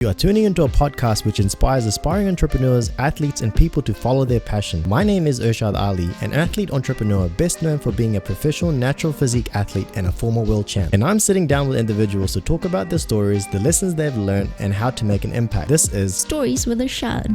You are tuning into a podcast which inspires aspiring entrepreneurs, athletes, and people to follow their passion. My name is Irshad Ali, an athlete entrepreneur best known for being a professional natural physique athlete and a former world champ. And I'm sitting down with individuals to talk about their stories, the lessons they've learned, and how to make an impact. This is Stories with Irshad.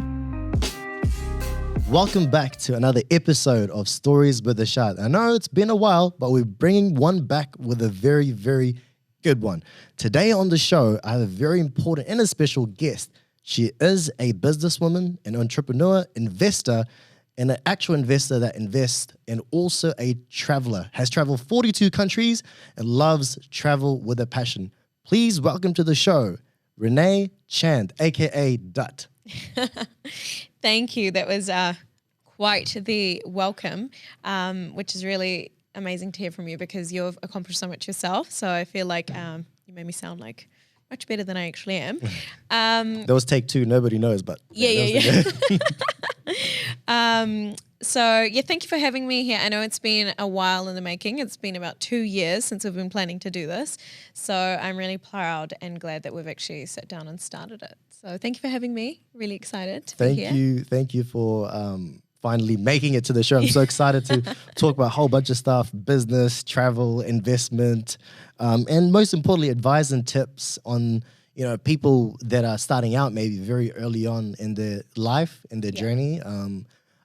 Welcome back to another episode of Stories with Irshad. I know it's been a while, but we're bringing one back with a very, very good one. Today on the show, I have a very important and a special guest. She is a businesswoman, an entrepreneur, investor, and an actual investor that invests, and also a traveler. Has traveled 42 countries and loves travel with a passion. Please welcome to the show, Renay Chand, aka Dut. Thank you. That was quite the welcome, which is really amazing to hear from you because you've accomplished so much yourself. So I feel like you made me sound like much better than I actually am. That was take two. Nobody knows, but yeah. So thank you for having me here. I know it's been a while in the making. It's been about 2 years since we've been planning to do this. So I'm really proud and glad that we've actually sat down and started it. So thank you for having me. Really excited to be here. Thank you for finally making it to the show. I'm so excited to talk about a whole bunch of stuff: business, travel, investment, and most importantly, advice and tips on people that are starting out maybe very early on in their life, in their journey.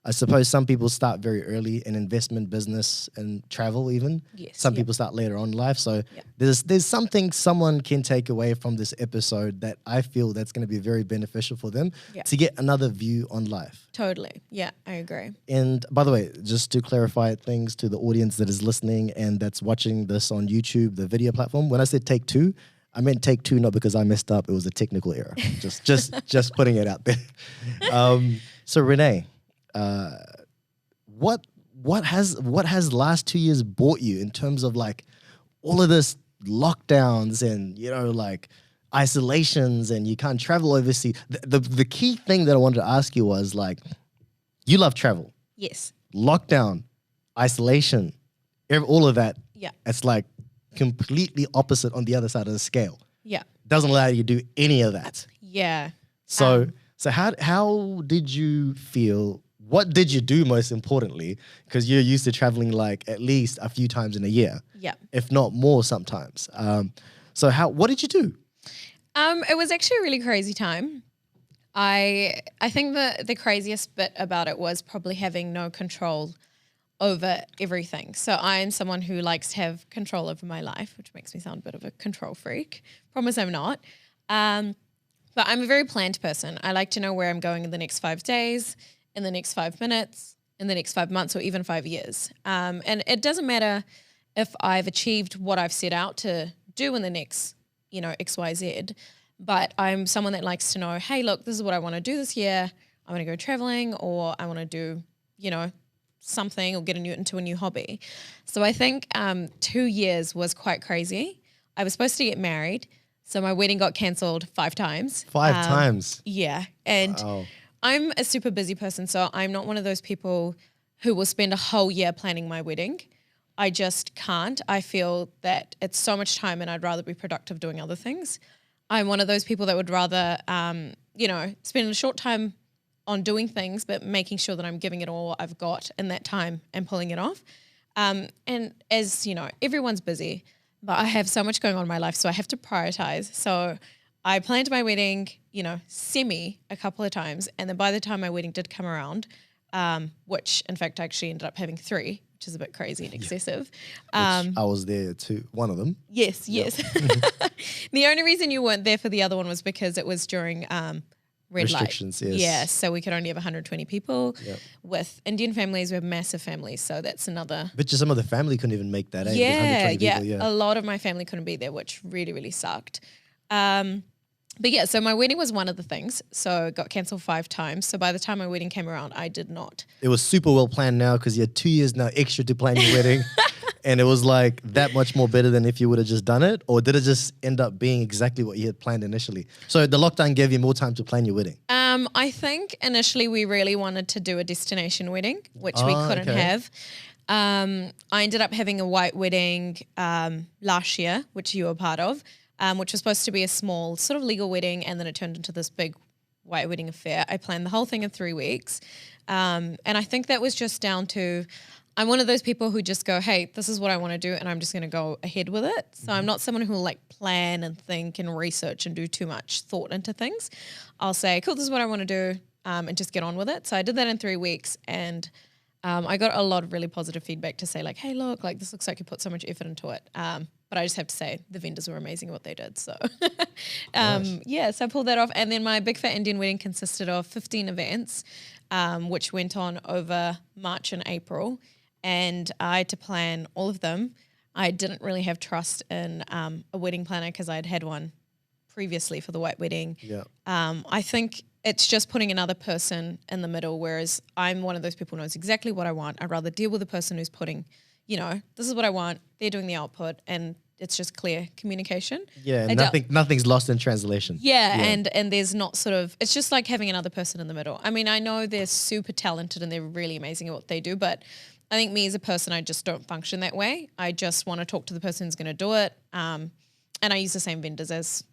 I suppose some people start very early in investment, business, and travel even. Yes, some people start later on in life. So there's something someone can take away from this episode that I feel that's going to be very beneficial for them to get another view on life. Totally. Yeah, I agree. And by the way, just to clarify things to the audience that is listening and that's watching this on YouTube, the video platform, when I said take two, I meant take two, not because I messed up. It was a technical error. just putting it out there. So Renay, what has last 2 years brought you in terms of like all of this lockdowns and like isolations and you can't travel overseas? The key thing that I wanted to ask you was like, you love travel. Yes. Lockdown, isolation, all of that. Yeah. It's like completely opposite on the other side of the scale. Yeah. Doesn't allow you to do any of that. Yeah. So how did you feel? What did you do most importantly? Because you're used to traveling like at least a few times in a year. Yeah. If not more sometimes. So what did you do? It was actually a really crazy time. I think the craziest bit about it was probably having no control over everything. So I'm someone who likes to have control over my life, which makes me sound a bit of a control freak. Promise I'm not. But I'm a very planned person. I like to know where I'm going in the next 5 days, in the next 5 minutes, in the next 5 months, or even 5 years. And it doesn't matter if I've achieved what I've set out to do in the next, XYZ, but I'm someone that likes to know, hey, look, this is what I want to do this year. I want to go traveling, or I want to do, something, or get into a new hobby. So I think 2 years was quite crazy. I was supposed to get married, so my wedding got cancelled 5 times. 5 times? Yeah. And wow. I'm a super busy person, so I'm not one of those people who will spend a whole year planning my wedding. I just can't. I feel that it's so much time and I'd rather be productive doing other things. I'm one of those people that would rather, spend a short time on doing things, but making sure that I'm giving it all I've got in that time and pulling it off. And as everyone's busy, but I have so much going on in my life, so I have to prioritize. So I planned my wedding, a couple of times. And then by the time my wedding did come around, which in fact I actually ended up having 3, which is a bit crazy and excessive. I was there too, one of them. Yes. The only reason you weren't there for the other one was because it was during red restrictions, light. yes. Yeah, so we could only have 120 people. Yep. With Indian families, we have massive families, so that's another. But just some of the family couldn't even make that. Yeah. People, A lot of my family couldn't be there, which really, really sucked. But yeah, so my wedding was one of the things. So it got cancelled 5 times. So by the time my wedding came around, I did not. It was super well planned now because you had 2 years now extra to plan your wedding. And it was like that much more better than if you would have just done it? Or did it just end up being exactly what you had planned initially? So the lockdown gave you more time to plan your wedding? I think initially we really wanted to do a destination wedding, which we couldn't have. I ended up having a white wedding last year, which you were part of. which was supposed to be a small sort of legal wedding, and then it turned into this big white wedding affair. I planned the whole thing in 3 weeks. And I think that was just down to, I'm one of those people who just go, hey, this is what I want to do, and I'm just going to go ahead with it. So I'm not someone who will like plan and think and research and do too much thought into things. I'll say, cool, this is what I want to do, and just get on with it. So I did that in 3 weeks, and I got a lot of really positive feedback to say like, hey, look, like this looks like you put so much effort into it. But I just have to say the vendors were amazing at what they did. So yeah, so I pulled that off. And then my Big Fat Indian Wedding consisted of 15 events, which went on over March and April. And I had to plan all of them. I didn't really have trust in a wedding planner because I'd had one previously for the white wedding. Yeah. I think it's just putting another person in the middle, whereas I'm one of those people who knows exactly what I want. I'd rather deal with the person who's putting, this is what I want, they're doing the output, and it's just clear communication. Yeah, nothing's lost in translation. Yeah, and there's not sort of, it's just like having another person in the middle. I mean, I know they're super talented and they're really amazing at what they do, but I think me as a person, I just don't function that way. I just want to talk to the person who's going to do it. And I use the same vendors as,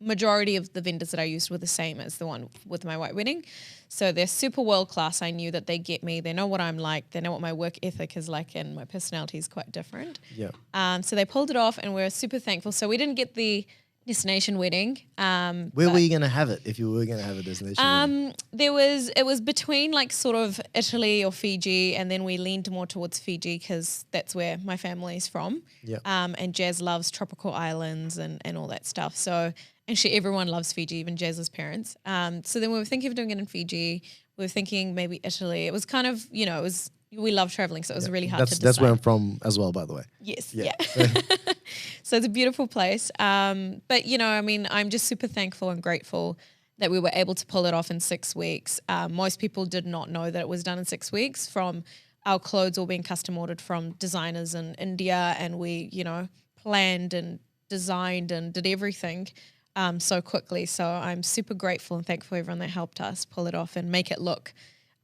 majority of the vendors that I used were the same as the one with my white wedding. So they're super world class. I knew that they get me. They know what I'm like. They know what my work ethic is like, and my personality is quite different. Yeah. So they pulled it off, and we're super thankful. So we didn't get the destination wedding. Where were you going to have it if you were going to have a destination wedding? It was between like sort of Italy or Fiji, and then we leaned more towards Fiji because that's where my family's from. Yeah. And Jazz loves tropical islands and all that stuff. So actually everyone loves Fiji, even Jazz's parents. So then we were thinking of doing it in Fiji. We were thinking maybe Italy. It was kind of, we love traveling, so it was really hard to decide. That's where I'm from as well, by the way. Yes, yeah. So it's a beautiful place. But, I'm just super thankful and grateful that we were able to pull it off in 6 weeks. Most people did not know that it was done in 6 weeks, from our clothes all being custom ordered from designers in India, and we, planned and designed and did everything so quickly. So I'm super grateful and thankful for everyone that helped us pull it off and make it look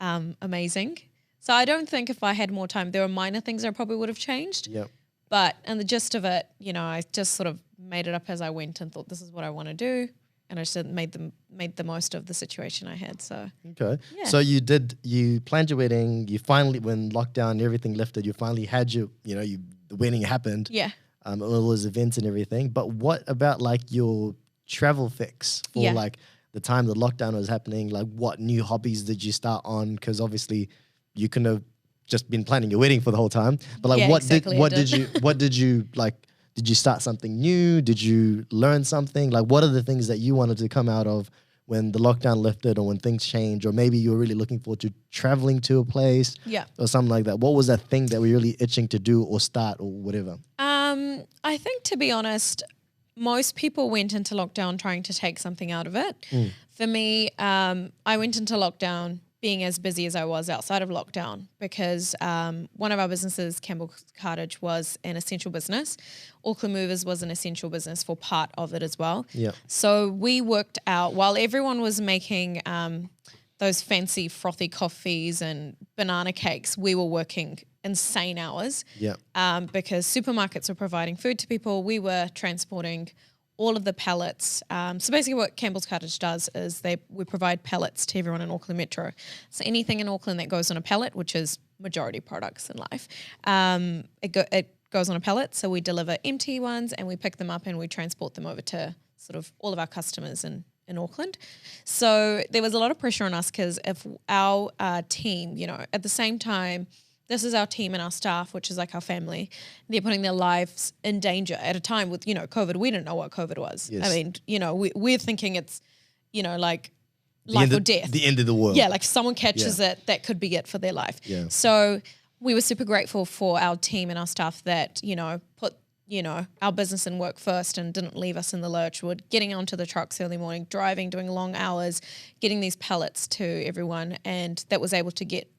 amazing. So I don't think if I had more time, there were minor things I probably would have changed. Yeah. But in the gist of it, I just sort of made it up as I went and thought, this is what I want to do. And I just made the most of the situation I had. So okay. Yeah. So you planned your wedding, you finally, when lockdown and everything lifted, you finally had the wedding happened. Yeah. All those events and everything. But what about like your travel fix for like the time the lockdown was happening? Like what new hobbies did you start on? Because obviously you couldn't have just been planning your wedding for the whole time. But like what did you like? Did you start something new? Did you learn something? Like what are the things that you wanted to come out of when the lockdown lifted, or when things changed, or maybe you were really looking forward to traveling to a place or something like that? What was that thing that were really itching to do or start or whatever? I think, to be honest, most people went into lockdown trying to take something out of it. For me, I went into lockdown being as busy as I was outside of lockdown, because one of our businesses, Campbell's Cartage, was an essential business. Auckland Movers was an essential business for part of it as well. Yeah. So we worked out, while everyone was making those fancy frothy coffees and banana cakes, we were working insane hours. Yeah. Because supermarkets were providing food to people. We were transporting all of the pallets. So basically what Campbell's Cartage does is we provide pallets to everyone in Auckland Metro. So anything in Auckland that goes on a pallet, which is majority products in life, it goes on a pallet. So we deliver empty ones and we pick them up and we transport them over to sort of all of our customers in Auckland. So there was a lot of pressure on us, because if our team, at the same time, this is our team and our staff, which is like our family. They're putting their lives in danger at a time with, COVID. We didn't know what COVID was. Yes. I mean, we're thinking it's, like life or death. The end of the world. Yeah, like if someone catches it, that could be it for their life. Yeah. So we were super grateful for our team and our staff that, put, our business and work first and didn't leave us in the lurch. We're getting onto the trucks early morning, driving, doing long hours, getting these pallets to everyone. And that was able to get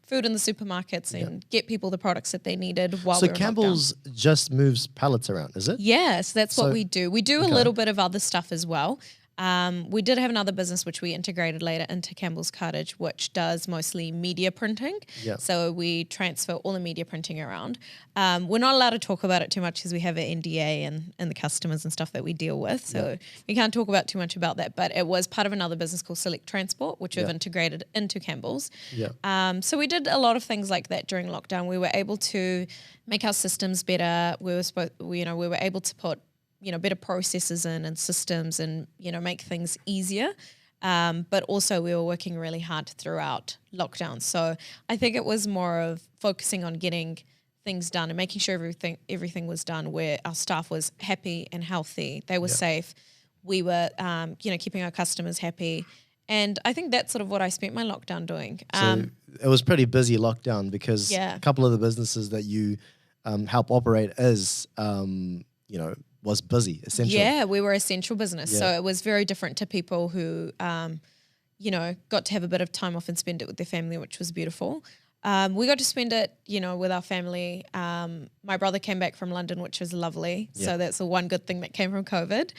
food in the supermarkets and get people the products that they needed while we were in Campbell's lockdown. just moves pallets around, is it? Yes, that's what we do. We do a little bit of other stuff as well. We did have another business which we integrated later into Campbell's Cottage, which does mostly media printing. Yeah. So we transfer all the media printing around. We're not allowed to talk about it too much because we have an NDA and the customers and stuff that we deal with. So we can't talk about too much about that. But it was part of another business called Select Transport, which we've integrated into Campbell's. Yeah. So we did a lot of things like that during lockdown. We were able to make our systems better. We were able to put better processes in and systems and, make things easier. But also we were working really hard throughout lockdown. So I think it was more of focusing on getting things done and making sure everything was done where our staff was happy and healthy. They were safe. We were, keeping our customers happy. And I think that's sort of what I spent my lockdown doing. So it was pretty busy lockdown because a couple of the businesses that you help operate was busy, essential. Yeah, we were essential business. So it was very different to people who, got to have a bit of time off and spend it with their family, which was beautiful. We got to spend it, with our family. My brother came back from London, which was lovely. So that's the one good thing that came from COVID.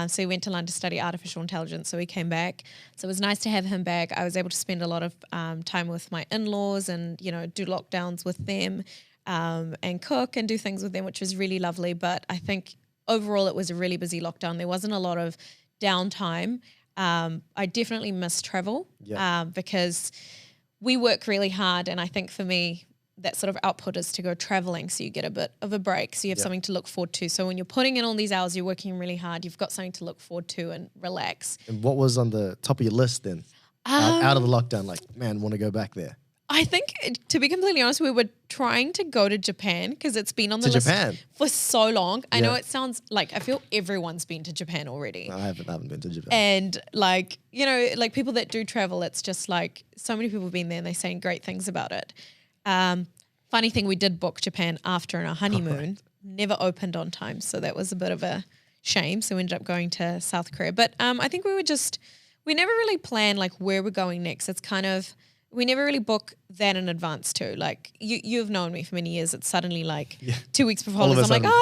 So he went to London to study artificial intelligence. So he came back. So it was nice to have him back. I was able to spend a lot of time with my in-laws and, do lockdowns with them and cook and do things with them, which was really lovely. But I think overall it was a really busy lockdown. There wasn't a lot of downtime. I definitely miss travel because we work really hard, and I think for me that sort of output is to go traveling, so you get a bit of a break, so you have something to look forward to. So when you're putting in all these hours, you're working really hard, you've got something to look forward to and relax. And what was on the top of your list then? Out of the lockdown, like, man, want to go back there? I think, to be completely honest, we were trying to go to Japan because it's been on the list for so long. I know it sounds like, I feel everyone's been to Japan already. No, I haven't been to Japan. And people that do travel, it's just like so many people have been there and they're saying great things about it. Funny thing, we did book Japan after our honeymoon, never opened on time. So that was a bit of a shame. So we ended up going to South Korea. But I think we never really plan like where we're going next. It's kind of, we never really book that in advance too. Like you've known me for many years. It's suddenly like 2 weeks before holidays. I'm like,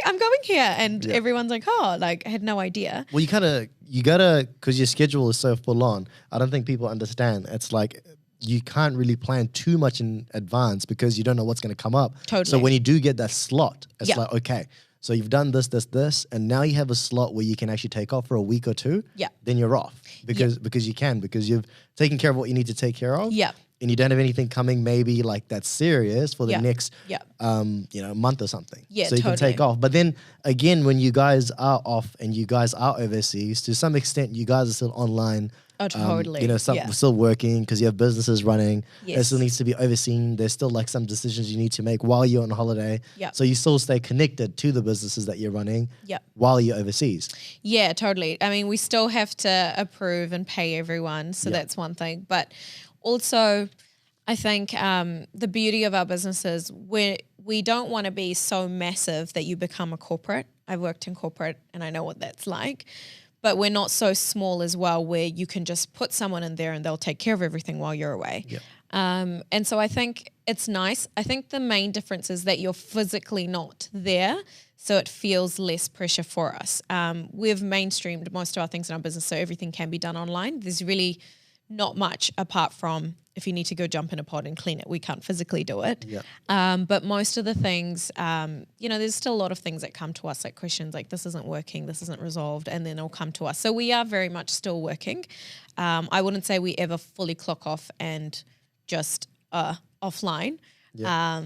I'm going here. And everyone's like, I had no idea. Well, you gotta, because your schedule is so full on. I don't think people understand. It's like, you can't really plan too much in advance because you don't know what's going to come up. Totally. So when you do get that slot, it's like, okay, so you've done this, and now you have a slot where you can actually take off for a week or two. Yeah. Then you're off because you've taken care of what you need to take care of. Yeah. And you don't have anything coming maybe like that's serious for the next month or something. Yeah, so you can take off. But then again, when you guys are off and you guys are overseas, to some extent you guys are still online. Oh, totally. Still working because you have businesses running. Yes. It still needs to be overseen. There's still like some decisions you need to make while you're on holiday. Yeah. So you still stay connected to the businesses that you're running while you're overseas. Yeah, totally. I mean, we still have to approve and pay everyone. So that's one thing. But also, I think the beauty of our business is we don't want to be so massive that you become a corporate. I've worked in corporate and I know what that's like. But we're not so small as well where you can just put someone in there and they'll take care of everything while you're away. Yeah. And so I think it's nice. I think the main difference is that you're physically not there, so it feels less pressure for us. We've mainstreamed most of our things in our business, so everything can be done online. There's really not much apart from if you need to go jump in a pod and clean it, we can't physically do it. Yeah. But most of the things, there's still a lot of things that come to us, like questions like this isn't working, this isn't resolved, and then it'll come to us. So we are very much still working. I wouldn't say we ever fully clock off and just offline. Yeah.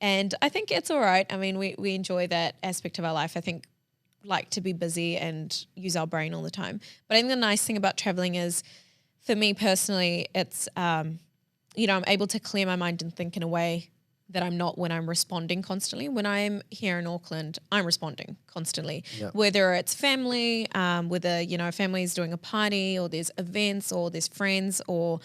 And I think it's all right. I mean, we enjoy that aspect of our life. I think like to be busy and use our brain all the time. But I think the nice thing about traveling is, for me personally, it's, I'm able to clear my mind and think in a way that I'm not when I'm responding constantly. When I'm here in Auckland, I'm responding constantly, whether it's family, whether, family is doing a party or there's events or there's friends or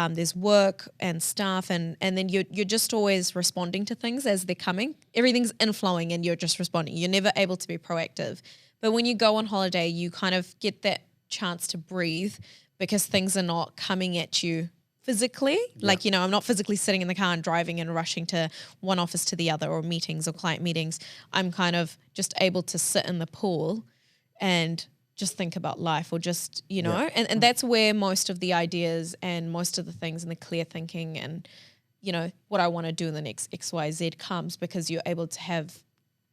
there's work and stuff. And then you're just always responding to things as they're coming. Everything's inflowing and you're just responding. You're never able to be proactive. But when you go on holiday, you kind of get that chance to breathe because things are not coming at you physically. Like, I'm not physically sitting in the car and driving and rushing to one office to the other or meetings or client meetings. I'm kind of just able to sit in the pool and just think about life or just, you know, and that's where most of the ideas and most of the things and the clear thinking and, you know, what I want to do in the next XYZ comes, because you're able to have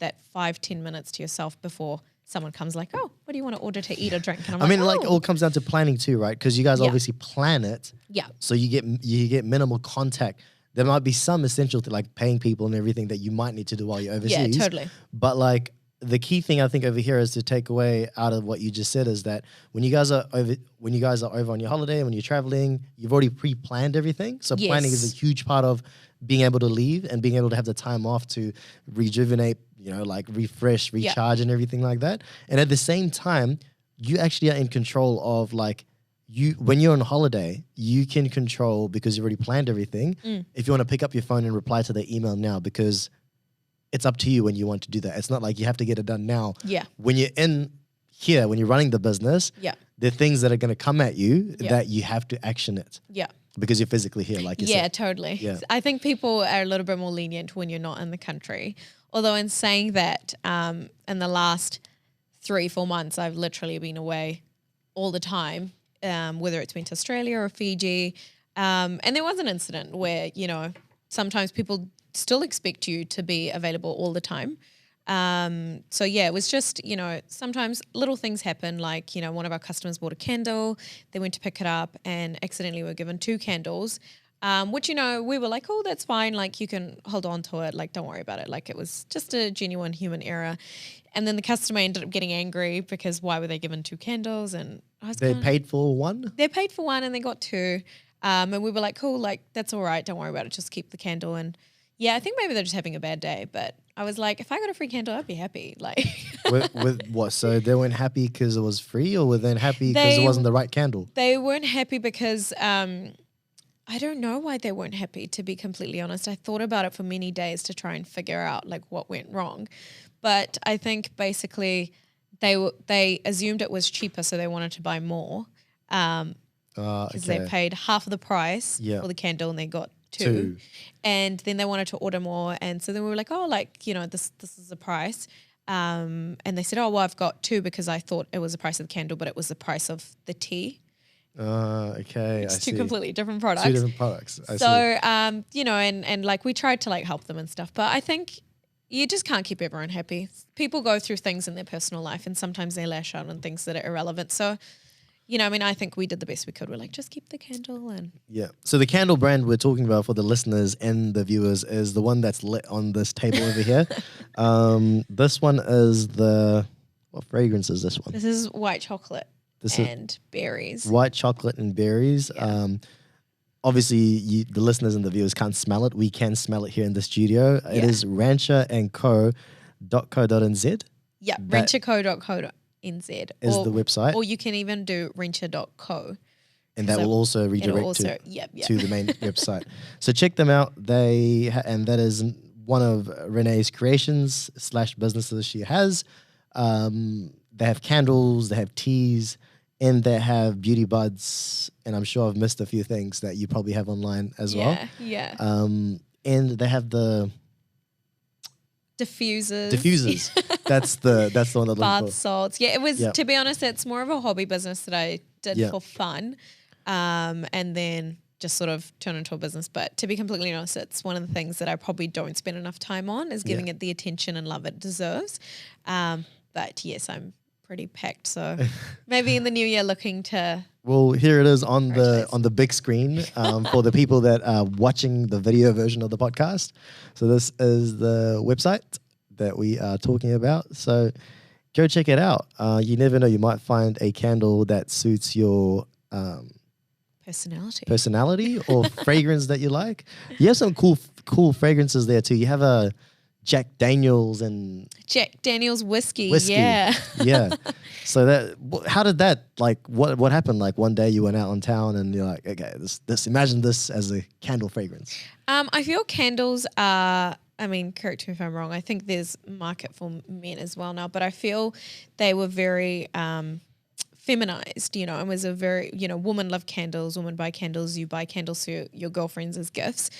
that 5-10 minutes to yourself before someone comes like, oh, what do you want to order to eat or drink? And I'm like, it all comes down to planning too, right? Because you guys obviously plan it. Yeah. So you get minimal contact. There might be some essential to like paying people and everything that you might need to do while you're overseas. Yeah, totally. But like the key thing I think over here is to take away out of what you just said is that when you guys are over on your holiday and when you're traveling, you've already pre-planned everything. So planning is a huge part of being able to leave and being able to have the time off to rejuvenate, you know, like refresh, recharge and everything like that. And at the same time, you actually are in control of like when you're on holiday, you can control because you've already planned everything. If you want to pick up your phone and reply to the email now, because it's up to you when you want to do that. It's not like you have to get it done now. Yeah. When you're in here, when you're running the business, there are things that are going to come at you that you have to action it. Yeah. Because you're physically here, like you said. Yeah, totally. Yeah. I think people are a little bit more lenient when you're not in the country. Although in saying that, in the last 3-4 months, I've literally been away all the time, whether it's been to Australia or Fiji. And there was an incident where, you know, sometimes people still expect you to be available all the time. So yeah, it was just, you know, sometimes little things happen, like, you know, one of our customers bought a candle, they went to pick it up and accidentally were given 2 candles, which, you know, we were like, oh, that's fine. Like, you can hold on to it. Like, don't worry about it. Like, it was just a genuine human error. And then the customer ended up getting angry because why were they given 2 candles? And I was paid for one? They paid for one and they got 2. And we were like, cool, like, that's all right. Don't worry about it. Just keep the candle. And yeah, I think maybe they're just having a bad day. But I was like, if I got a free candle, I'd be happy. Like, with what? So they weren't happy because it was free, or were they happy because it wasn't the right candle? They weren't happy because I don't know why they weren't happy, to be completely honest. I thought about it for many days to try and figure out like what went wrong. But I think basically they assumed it was cheaper, so they wanted to buy more because they paid half of the price for the candle and they got 2. And then they wanted to order more. And so then we were like, oh, like, you know, this is the price. And they said, oh, well, I've got 2 because I thought it was the price of the candle, but it was the price of the tea. Okay. It's 2 completely different products. 2 different products. I see. You know, and like we tried to like help them and stuff, but I think you just can't keep everyone happy. People go through things in their personal life and sometimes they lash out on things that are irrelevant. So, you know, I mean, I think we did the best we could. We're like, just keep the candle and... Yeah. So the candle brand we're talking about for the listeners and the viewers is the one that's lit on this table over here. This one is what fragrance is this one? This is white chocolate and berries. White chocolate and berries. Yeah. Obviously, the listeners and the viewers can't smell it. We can smell it here in the studio. Yeah. It is rancherandco.co.nz. That Yeah, rancherco.co.nz is the website. Or you can even do rancher.co. And that will also redirect to the main website. So check them out. And that is one of Renay's creations / businesses she has. They have candles, they have teas, and they have beauty buds. And I'm sure I've missed a few things that you probably have online as well. Yeah. And they have the diffusers. That's the one that bath salts. Yeah, it was, to be honest, it's more of a hobby business that I did for fun. And then just sort of turn into a business. But to be completely honest, it's one of the things that I probably don't spend enough time on, is giving it the attention and love it deserves. But yes, I'm pretty packed. So maybe in the new year looking to... Well, here it is on the big screen for the people that are watching the video version of the podcast. So this is the website that we are talking about. So go check it out. You never know, you might find a candle that suits your personality or fragrance that you like. You have some cool fragrances there too. You have a Jack Daniel's whiskey. Yeah. Yeah. So how did that, like, what happened? Like one day you went out on town and you're like, okay, this imagine this as a candle fragrance. I feel candles are, I mean, correct me if I'm wrong, I think there's market for men as well now, but I feel they were very feminized, you know, and was a very, you know, women love candles, women buy candles, you buy candles to your girlfriends as gifts.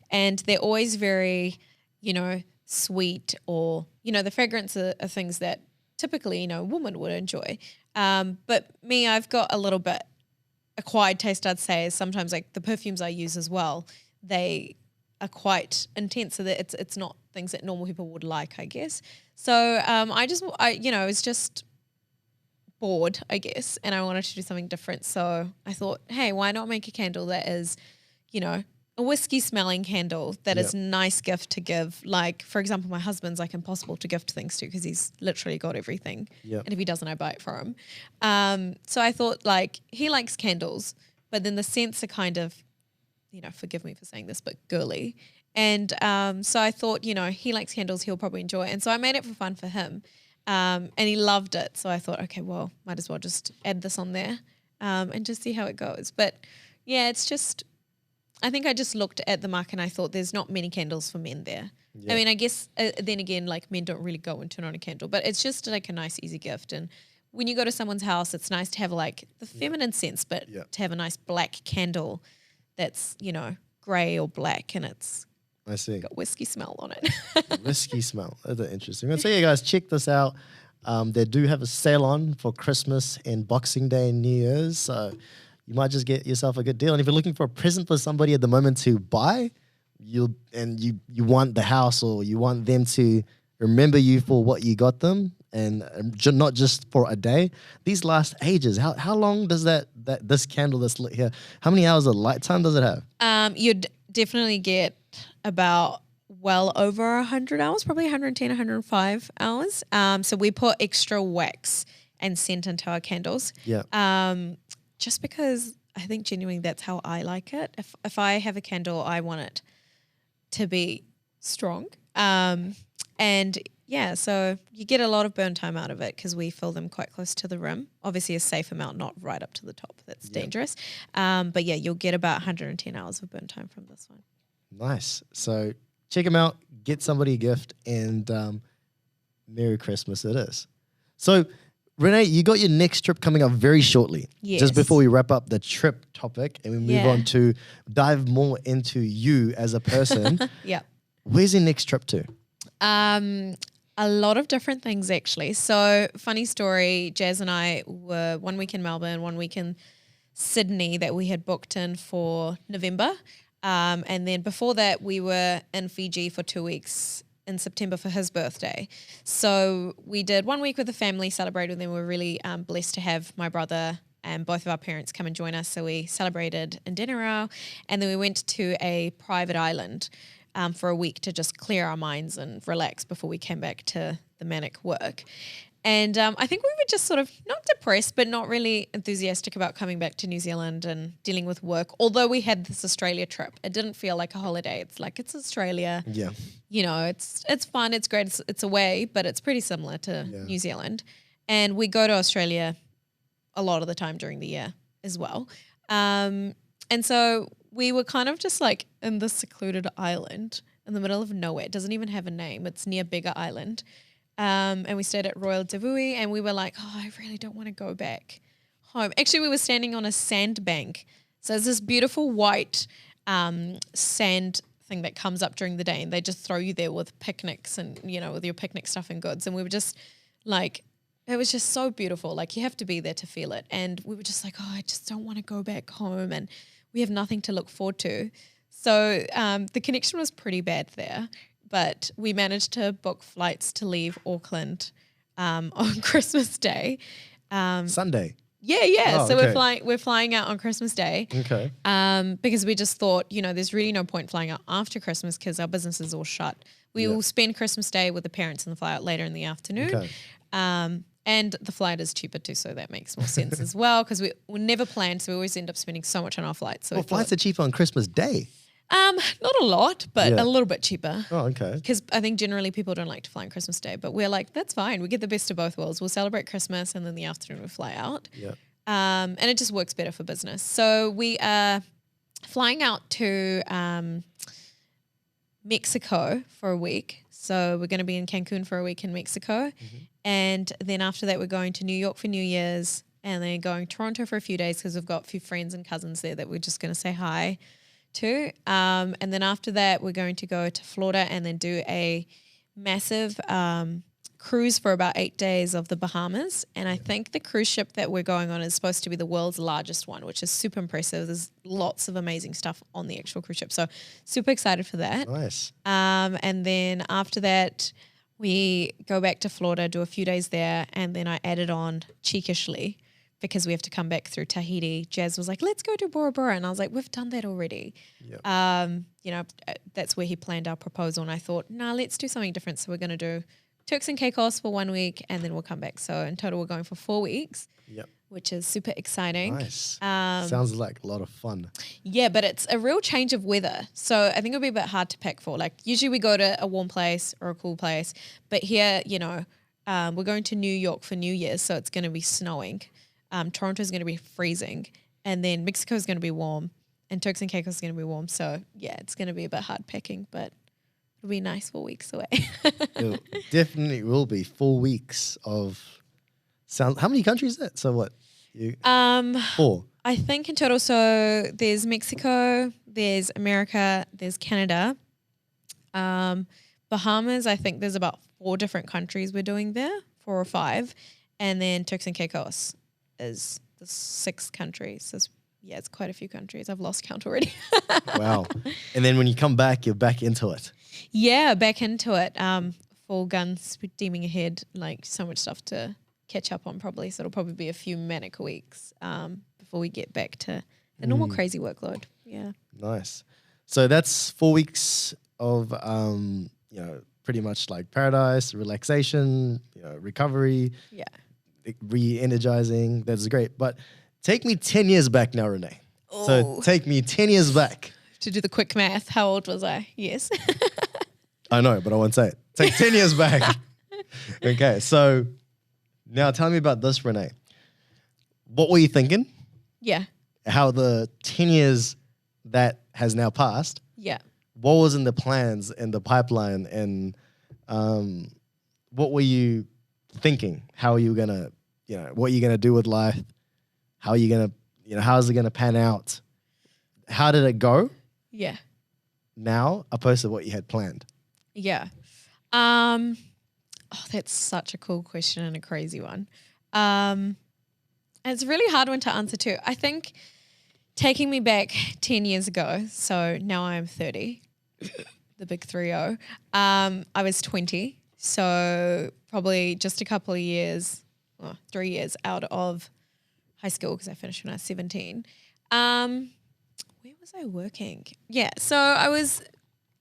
And they're always very, you know, sweet, or, you know, the fragrance are things that typically, a woman would enjoy. But me, I've got a little bit acquired taste, I'd say, is sometimes like the perfumes I use as well, they are quite intense, so that it's not things that normal people would like, I guess. So I was just bored, I guess, and I wanted to do something different. So I thought, hey, why not make a candle that is, a whiskey smelling candle that is a nice gift to give. Like, for example, my husband's like impossible to gift things to because he's literally got everything. Yep. And if he doesn't, I buy it for him. So I thought, like, he likes candles, but then the scents are kind of, forgive me for saying this, but girly. And so I thought, he likes candles, he'll probably enjoy it. And so I made it for fun for him. And he loved it. So I thought, okay, well, might as well just add this on there and just see how it goes. But yeah, it's just, I think I just looked at the market and I thought there's not many candles for men there. Yeah. I mean, I guess then again, like men don't really go and turn on a candle, but it's just like a nice, easy gift. And when you go to someone's house, it's nice to have like the feminine sense, but to have a nice black candle that's, grey or black and it's got whiskey smell on it. Whiskey smell. That's interesting. So yeah, guys, check this out. They do have a sale on for Christmas and Boxing Day and New Year's. So you might just get yourself a good deal. And if you're looking for a present for somebody at the moment to buy, you want the house or you want them to remember you for what you got them and not just for a day. These last ages. How long does this candle that's lit here, how many hours of light time does it have? You'd definitely get about well over 100 hours, probably 110, 105 hours. So we put extra wax and scent into our candles. Yeah. Just because I think genuinely that's how I like it. If I have a candle, I want it to be strong. And yeah, so you get a lot of burn time out of it because we fill them quite close to the rim. Obviously a safe amount, not right up to the top. That's dangerous. But yeah, you'll get about 110 hours of burn time from this one. Nice. So check them out, get somebody a gift, and Merry Christmas it is. So Renay, you got your next trip coming up very shortly. Yes. Just before we wrap up the trip topic and we move on to dive more into you as a person. Yeah. Where's your next trip to? A lot of different things actually. So funny story, Jazz and I were 1 week in Melbourne, 1 week in Sydney that we had booked in for November. And then before that we were in Fiji for 2 weeks in September for his birthday. So we did 1 week with the family, celebrated with them. We were really blessed to have my brother and both of our parents come and join us. So we celebrated in Denarau and then we went to a private island for a week to just clear our minds and relax before we came back to the manic work. And I think we were just sort of not depressed, but not really enthusiastic about coming back to New Zealand and dealing with work. Although we had this Australia trip, it didn't feel like a holiday. It's like it's Australia. Yeah. It's fun, it's great, it's away, but it's pretty similar to New Zealand. And we go to Australia a lot of the time during the year as well. And so we were kind of just like in this secluded island in the middle of nowhere. It doesn't even have a name. It's near Bigger Island. And we stayed at Royal Davui and we were like, oh, I really don't want to go back home. Actually, we were standing on a sandbank. So there's this beautiful white sand thing that comes up during the day and they just throw you there with picnics and, with your picnic stuff and goods. And we were just like, it was just so beautiful. Like you have to be there to feel it. And we were just like, oh, I just don't want to go back home and we have nothing to look forward to. So the connection was pretty bad there. But we managed to book flights to leave Auckland on Christmas Day. Sunday? Yeah. Oh, so okay. we're flying out on Christmas Day. Okay. Because we just thought, there's really no point flying out after Christmas because our business is all shut. We will spend Christmas Day with the parents and fly out later in the afternoon. Okay. And the flight is cheaper too, so that makes more sense as well because we never planned, so we always end up spending so much on our flights. So flights are cheaper on Christmas Day. Not a lot, but a little bit cheaper. Oh, okay. Because I think generally people don't like to fly on Christmas Day, but we're like, that's fine. We get the best of both worlds. We'll celebrate Christmas and then the afternoon we'll fly out. Yeah. And it just works better for business. So we are flying out to Mexico for a week. So we're going to be in Cancun for a week in Mexico. Mm-hmm. And then after that, we're going to New York for New Year's and then going to Toronto for a few days because we've got a few friends and cousins there that we're just going to say hi to. And then after that, we're going to go to Florida and then do a massive cruise for about 8 days of the Bahamas. And I think the cruise ship that we're going on is supposed to be the world's largest one, which is super impressive. There's lots of amazing stuff on the actual cruise ship. So super excited for that. Nice. And then after that, we go back to Florida, do a few days there. And then I added on cheekishly, because we have to come back through Tahiti. Jazz was like, let's go to Bora Bora. And I was like, we've done that already. Yep. That's where he planned our proposal. And I thought, let's do something different. So we're going to do Turks and Caicos for 1 week and then we'll come back. So in total, we're going for 4 weeks, which is super exciting. Nice. Sounds like a lot of fun. Yeah, but it's a real change of weather. So I think it'll be a bit hard to pack for. Like usually we go to a warm place or a cool place. But here, we're going to New York for New Year's. So it's going to be snowing. Toronto's going to be freezing, and then Mexico's going to be warm, and Turks and Caicos is going to be warm. So yeah, it's going to be a bit hard packing, but it'll be nice 4 weeks away. It definitely will be 4 weeks of sound. How many countries is that? So what? 4. I think in total. So there's Mexico, there's America, there's Canada, Bahamas. I think there's about 4 different countries we're doing there, 4 or 5, and then Turks and Caicos is the 6th country. So it's quite a few countries. I've lost count already. Wow. And then when you come back, you're back into it. Yeah, back into it. Full guns steaming ahead, like so much stuff to catch up on probably. So it'll probably be a few manic weeks before we get back to a normal crazy workload. Yeah. Nice. So that's 4 weeks of, pretty much like paradise, relaxation, recovery. Yeah. Re-energizing. That's great. But take me 10 years back now, Renay. Oh. So take me 10 years back. To do the quick math, how old was I? Yes. I know, but I won't say it. Take 10 years back. Okay, so now tell me about this, Renay. What were you thinking? Yeah. How the 10 years that has now passed, Yeah. what was in the plans and the pipeline, and what were you thinking? How are you going to, what are you going to do with life? How are you going to, how's it going to pan out? How did it go Yeah. now opposed to what you had planned? Yeah. That's such a cool question and a crazy one. It's a really hard one to answer too. I think taking me back 10 years ago, so now I'm 30, the big 3-0, I was 20. So probably just a couple of years, 3 years out of high school because I finished when I was 17. Where was I working? Yeah, so I was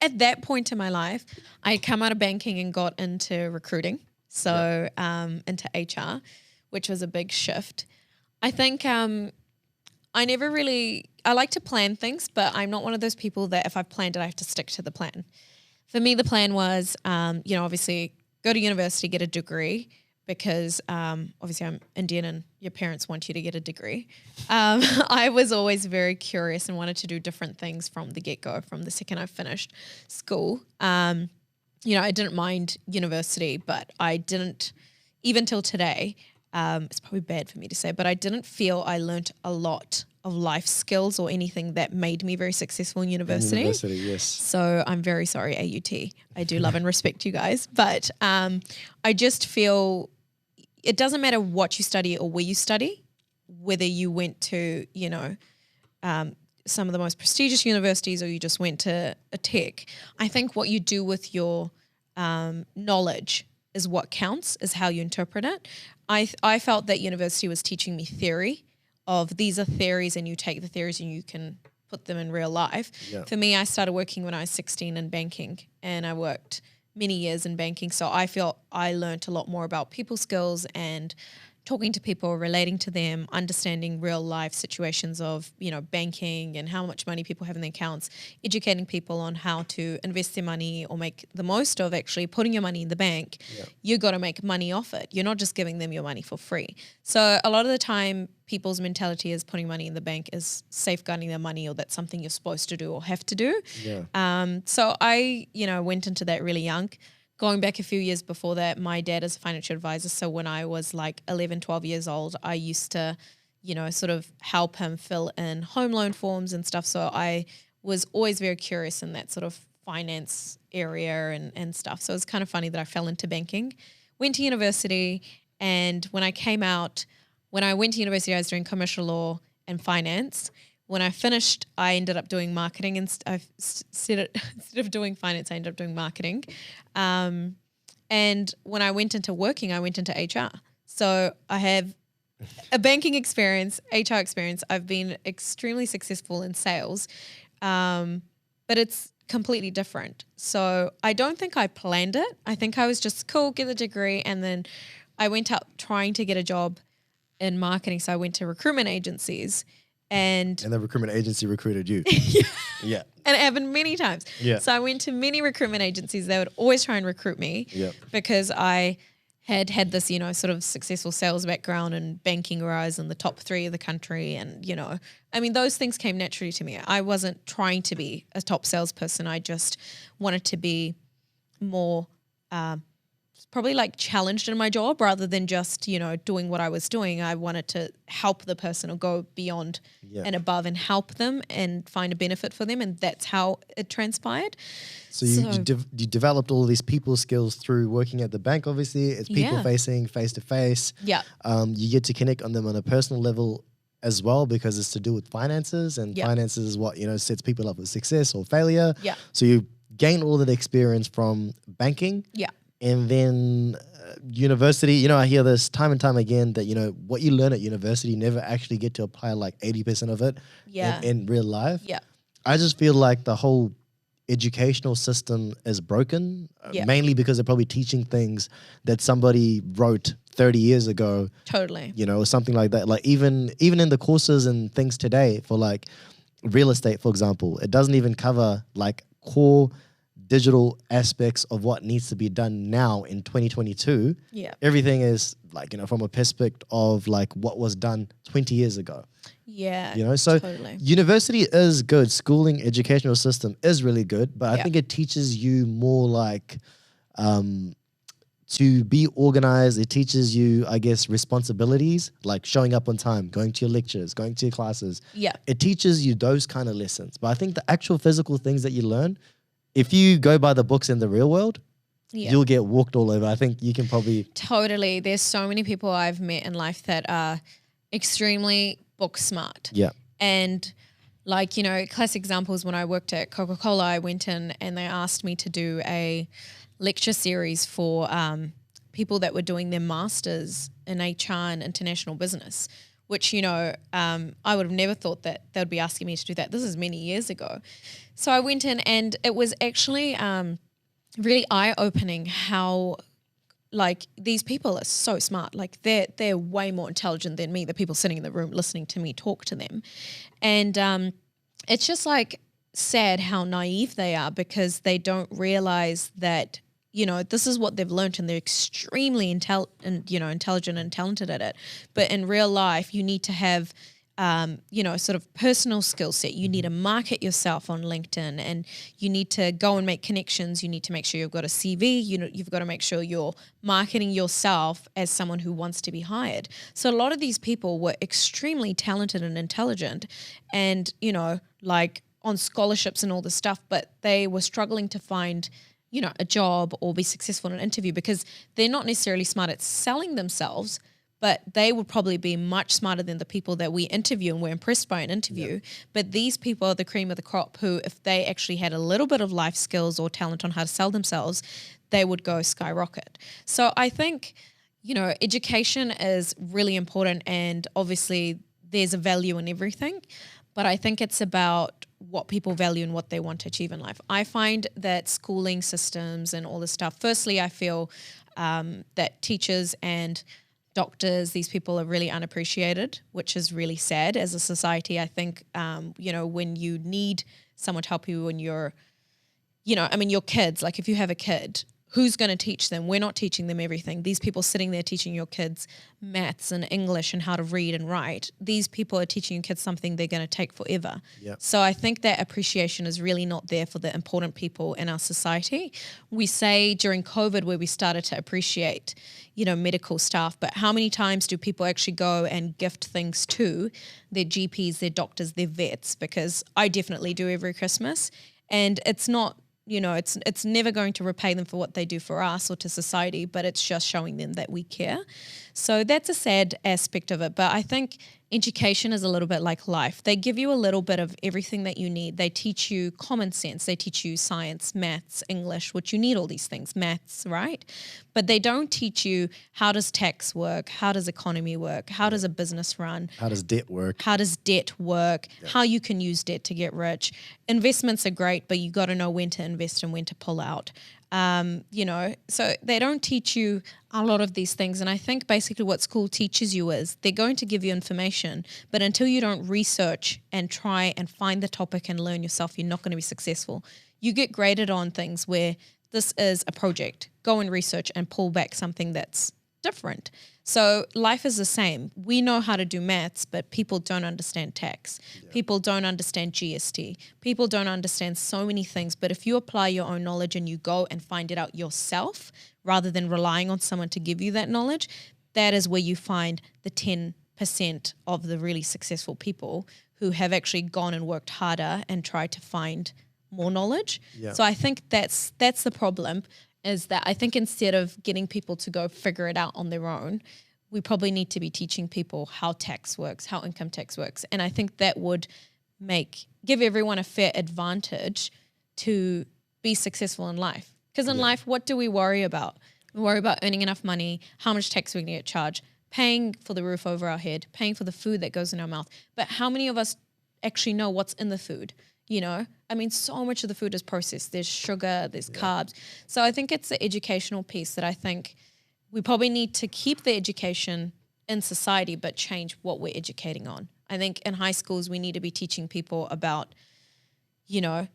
at that point in my life, I had come out of banking and got into recruiting, so into HR, which was a big shift. I think I like to plan things, but I'm not one of those people that if I've planned it, I have to stick to the plan. For me, the plan was, obviously go to university, get a degree, because obviously I'm Indian and your parents want you to get a degree. I was always very curious and wanted to do different things from the get-go, from the second I finished school. I didn't mind university, but I didn't, even till today, it's probably bad for me to say, but I didn't feel I learnt a lot of life skills or anything that made me very successful in university. University, yes. So I'm very sorry, AUT. I do love and respect you guys, but I just feel it doesn't matter what you study or where you study, whether you went to, some of the most prestigious universities or you just went to a tech. I think what you do with your knowledge is what counts, is how you interpret it. I felt that university was teaching me theory of these are theories and you take the theories and you can put them in real life. Yeah. For me, I started working when I was 16 in banking and I worked many years in banking. So I feel I learned a lot more about people skills and talking to people, relating to them, understanding real life situations of, banking and how much money people have in their accounts, educating people on how to invest their money or make the most of actually putting your money in the bank. Yeah. You got to make money off it. You're not just giving them your money for free. So a lot of the time people's mentality is putting money in the bank is safeguarding their money or that's something you're supposed to do or have to do. Yeah. So I, went into that really young. Going back a few years before that, my dad is a financial advisor. So when I was like 11, 12 years old, I used to, sort of help him fill in home loan forms and stuff. So I was always very curious in that sort of finance area and stuff. So it's kind of funny that I fell into banking went to university, and when I came out, when I went to university, I was doing commercial law and finance. When I finished, I ended up doing marketing, and instead of doing finance, I ended up doing marketing. And when I went into working, I went into HR. So I have a banking experience, HR experience. I've been extremely successful in sales, but it's completely different. So I don't think I planned it. I think I was just cool, get the degree, and then I went out trying to get a job in marketing. So I went to recruitment agencies, and the recruitment agency recruited you. Yeah. and it happened many times. Yeah. So I went to many recruitment agencies. They would always try and recruit me because I had this, sort of successful sales background and banking where I was in the top 3 of the country. And, I mean, those things came naturally to me. I wasn't trying to be a top salesperson. I just wanted to be more probably like challenged in my job rather than just, doing what I was doing. I wanted to help the person or go beyond and above and help them and find a benefit for them. And that's how it transpired. So you developed all of these people skills through working at the bank, obviously. It's people facing, face to face. Yeah. You get to connect on them on a personal level as well because it's to do with finances, and finances is what, sets people up with success or failure. Yeah. So you gain all of that experience from banking. Yeah. And then university, I hear this time and time again that, what you learn at university, you never actually get to apply like 80% of it in real life. Yeah. I just feel like the whole educational system is broken, mainly because they're probably teaching things that somebody wrote 30 years ago. Totally. Or something like that. Like even in the courses and things today for like real estate, for example, it doesn't even cover like core digital aspects of what needs to be done now in 2022. Yeah. Everything is like, from a perspective of like what was done 20 years ago. Yeah. So totally. University is good. Schooling, educational system is really good, but I think it teaches you more like to be organized. It teaches you, I guess, responsibilities, like showing up on time, going to your lectures, going to your classes. Yeah. It teaches you those kind of lessons. But I think the actual physical things that you learn, if you go by the books in the real world, you'll get walked all over. I think you can probably... Totally. There's so many people I've met in life that are extremely book smart. Yeah. And like, classic examples, when I worked at Coca-Cola, I went in and they asked me to do a lecture series for people that were doing their masters in HR and international business, which, I would have never thought that they would be asking me to do that. This is many years ago. So I went in and it was actually really eye-opening how like these people are so smart. Like they're way more intelligent than me, the people sitting in the room listening to me talk to them. And it's just like sad how naive they are because they don't realize that, this is what they've learned and they're extremely intelligent and talented at it. But in real life, you need to have sort of personal skill set. You need to market yourself on LinkedIn and you need to go and make connections. You need to make sure you've got a CV. You've got to make sure you're marketing yourself as someone who wants to be hired. So a lot of these people were extremely talented and intelligent and, like on scholarships and all this stuff, but they were struggling to find a job or be successful in an interview because they're not necessarily smart at selling themselves, but they would probably be much smarter than the people that we interview and we're impressed by an interview. Yeah. But these people are the cream of the crop who, if they actually had a little bit of life skills or talent on how to sell themselves, they would go skyrocket. So I think, education is really important and obviously there's a value in everything, but I think it's about what people value and what they want to achieve in life. I find that schooling systems and all this stuff, firstly, I feel that teachers and doctors, these people are really unappreciated, which is really sad as a society. I think, when you need someone to help you when you're, your kids, like if you have a kid, who's going to teach them? We're not teaching them everything. These people sitting there teaching your kids maths and English and how to read and write. These people are teaching your kids something they're going to take forever. Yep. So I think that appreciation is really not there for the important people in our society. We say during COVID where we started to appreciate, medical staff, but how many times do people actually go and gift things to their GPs, their doctors, their vets? Because I definitely do every Christmas. And it's not you know, it's never going to repay them for what they do for us or to society, but it's just showing them that we care. So that's a sad aspect of it. But I think education is a little bit like life. They give you a little bit of everything that you need. They teach you common sense. They teach you science, maths, English, which you need all these things, maths, right? But they don't teach you how does tax work? How does economy work? How does a business run? How does debt work? How does debt work? How you can use debt to get rich. Investments are great, but you got to know when to invest and when to pull out. You know, so they don't teach you a lot of these things. And I think basically what school teaches you is they're going to give you information, but until you don't research and try and find the topic and learn yourself, you're not going to be successful. You get graded on things where this is a project. Go and research and pull back something that's different. So life is the same. We know how to do maths, but people don't understand tax. Yeah. People don't understand GST. People don't understand so many things. But if you apply your own knowledge and you go and find it out yourself, rather than relying on someone to give you that knowledge, that is where you find the 10% of the really successful people who have actually gone and worked harder and tried to find more knowledge. Yeah. So I think that's the problem. Is that I think instead of getting people to go figure it out on their own, we probably need to be teaching people how tax works, how income tax works. And I think that would give everyone a fair advantage to be successful in life. Because in life, what do we worry about? We worry about earning enough money, how much tax we're going to get charged, paying for the roof over our head, paying for the food that goes in our mouth. But how many of us actually know what's in the food? You know, I mean, so much of the food is processed. There's sugar, there's carbs. So I think it's the educational piece that I think we probably need to keep the education in society, but change what we're educating on. I think in high schools, we need to be teaching people about, you know,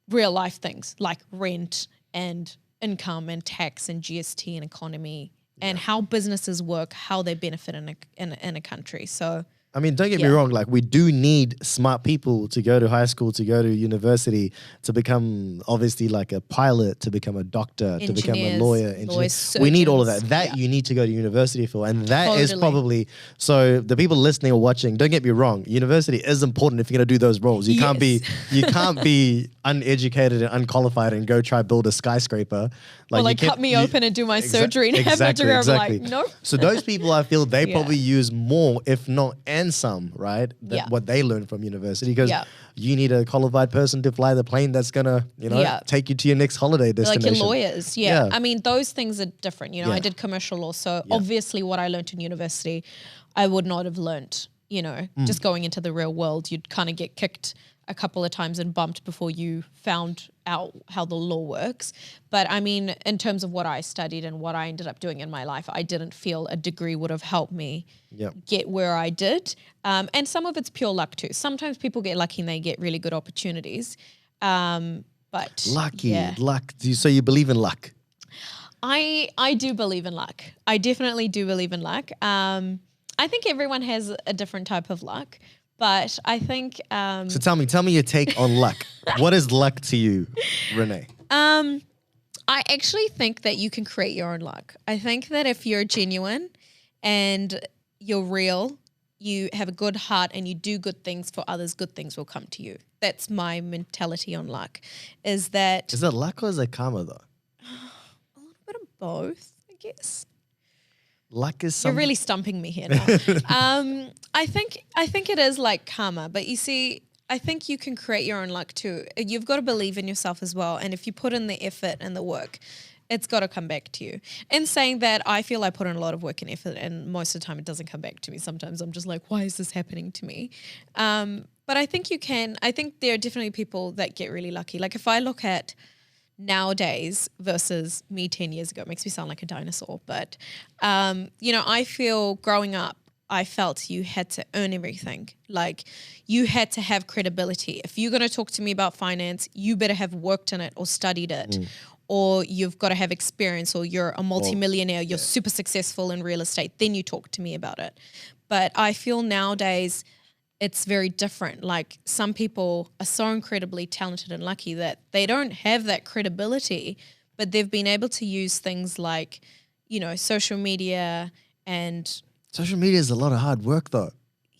real life things like rent and income and tax and GST and economy and how businesses work, how they benefit in a country. So I mean, don't get me wrong, like we do need smart people to go to high school, to go to university, to become obviously like a pilot, to become a doctor, to become a lawyer, engineer. We need all of that. That you need to go to university for. And that is probably, so the people listening or watching, don't get me wrong, university is important if you're going to do those roles. You can't be uneducated and unqualified and go try build a skyscraper. Like cut me open and do my surgery and have my degree. I'm like, nope. So those people, I feel they probably use more, if not and some, right? What they learn from university, because you need a qualified person to fly the plane that's gonna, you know, take you to your next holiday destination. Like your lawyers, I mean, those things are different. You know, I did commercial law, so obviously what I learned in university, I would not have learned. You know, just going into the real world, you'd kind of get kicked a couple of times and bumped before you found out how the law works. But I mean, in terms of what I studied and what I ended up doing in my life, I didn't feel a degree would have helped me get where I did. And some of it's pure luck too. Sometimes people get lucky and they get really good opportunities. But luck. So you believe in luck? I do believe in luck. I definitely do believe in luck. I think everyone has a different type of luck. But I think... so tell me your take on luck. What is luck to you, Renay? I actually think that you can create your own luck. I think that if you're genuine and you're real, you have a good heart and you do good things for others, good things will come to you. That's my mentality on luck. Is that luck or is it karma though? A little bit of both, I guess. Luck is You're really stumping me here now. I think it is like karma, but you see, I think you can create your own luck too. You've got to believe in yourself as well. And if you put in the effort and the work, it's got to come back to you. In saying that, I feel I put in a lot of work and effort and most of the time it doesn't come back to me. Sometimes I'm just like, why is this happening to me? But I think you can. I think there are definitely people that get really lucky. Like if I look at nowadays versus me 10 years ago, it makes me sound like a dinosaur. But, you know, I feel growing up, I felt you had to earn everything. Like you had to have credibility. If you're going to talk to me about finance, you better have worked in it or studied it. Or you've got to have experience, or you're a multimillionaire, you're super successful in real estate, then you talk to me about it. But I feel nowadays it's very different. Like some people are so incredibly talented and lucky that they don't have that credibility, but they've been able to use things like, you know, social media and... Social media is a lot of hard work though.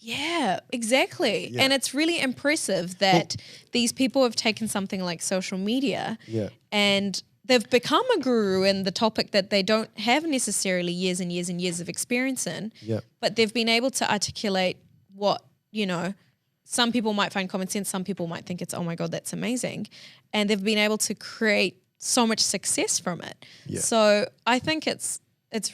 Yeah, exactly. Yeah. And it's really impressive that these people have taken something like social media Yeah. and they've become a guru in the topic that they don't have necessarily years and years and years of experience in. Yeah. But they've been able to articulate what, some people might find common sense, some people might think it's, oh my God, that's amazing. And they've been able to create so much success from it. Yeah. So I think it's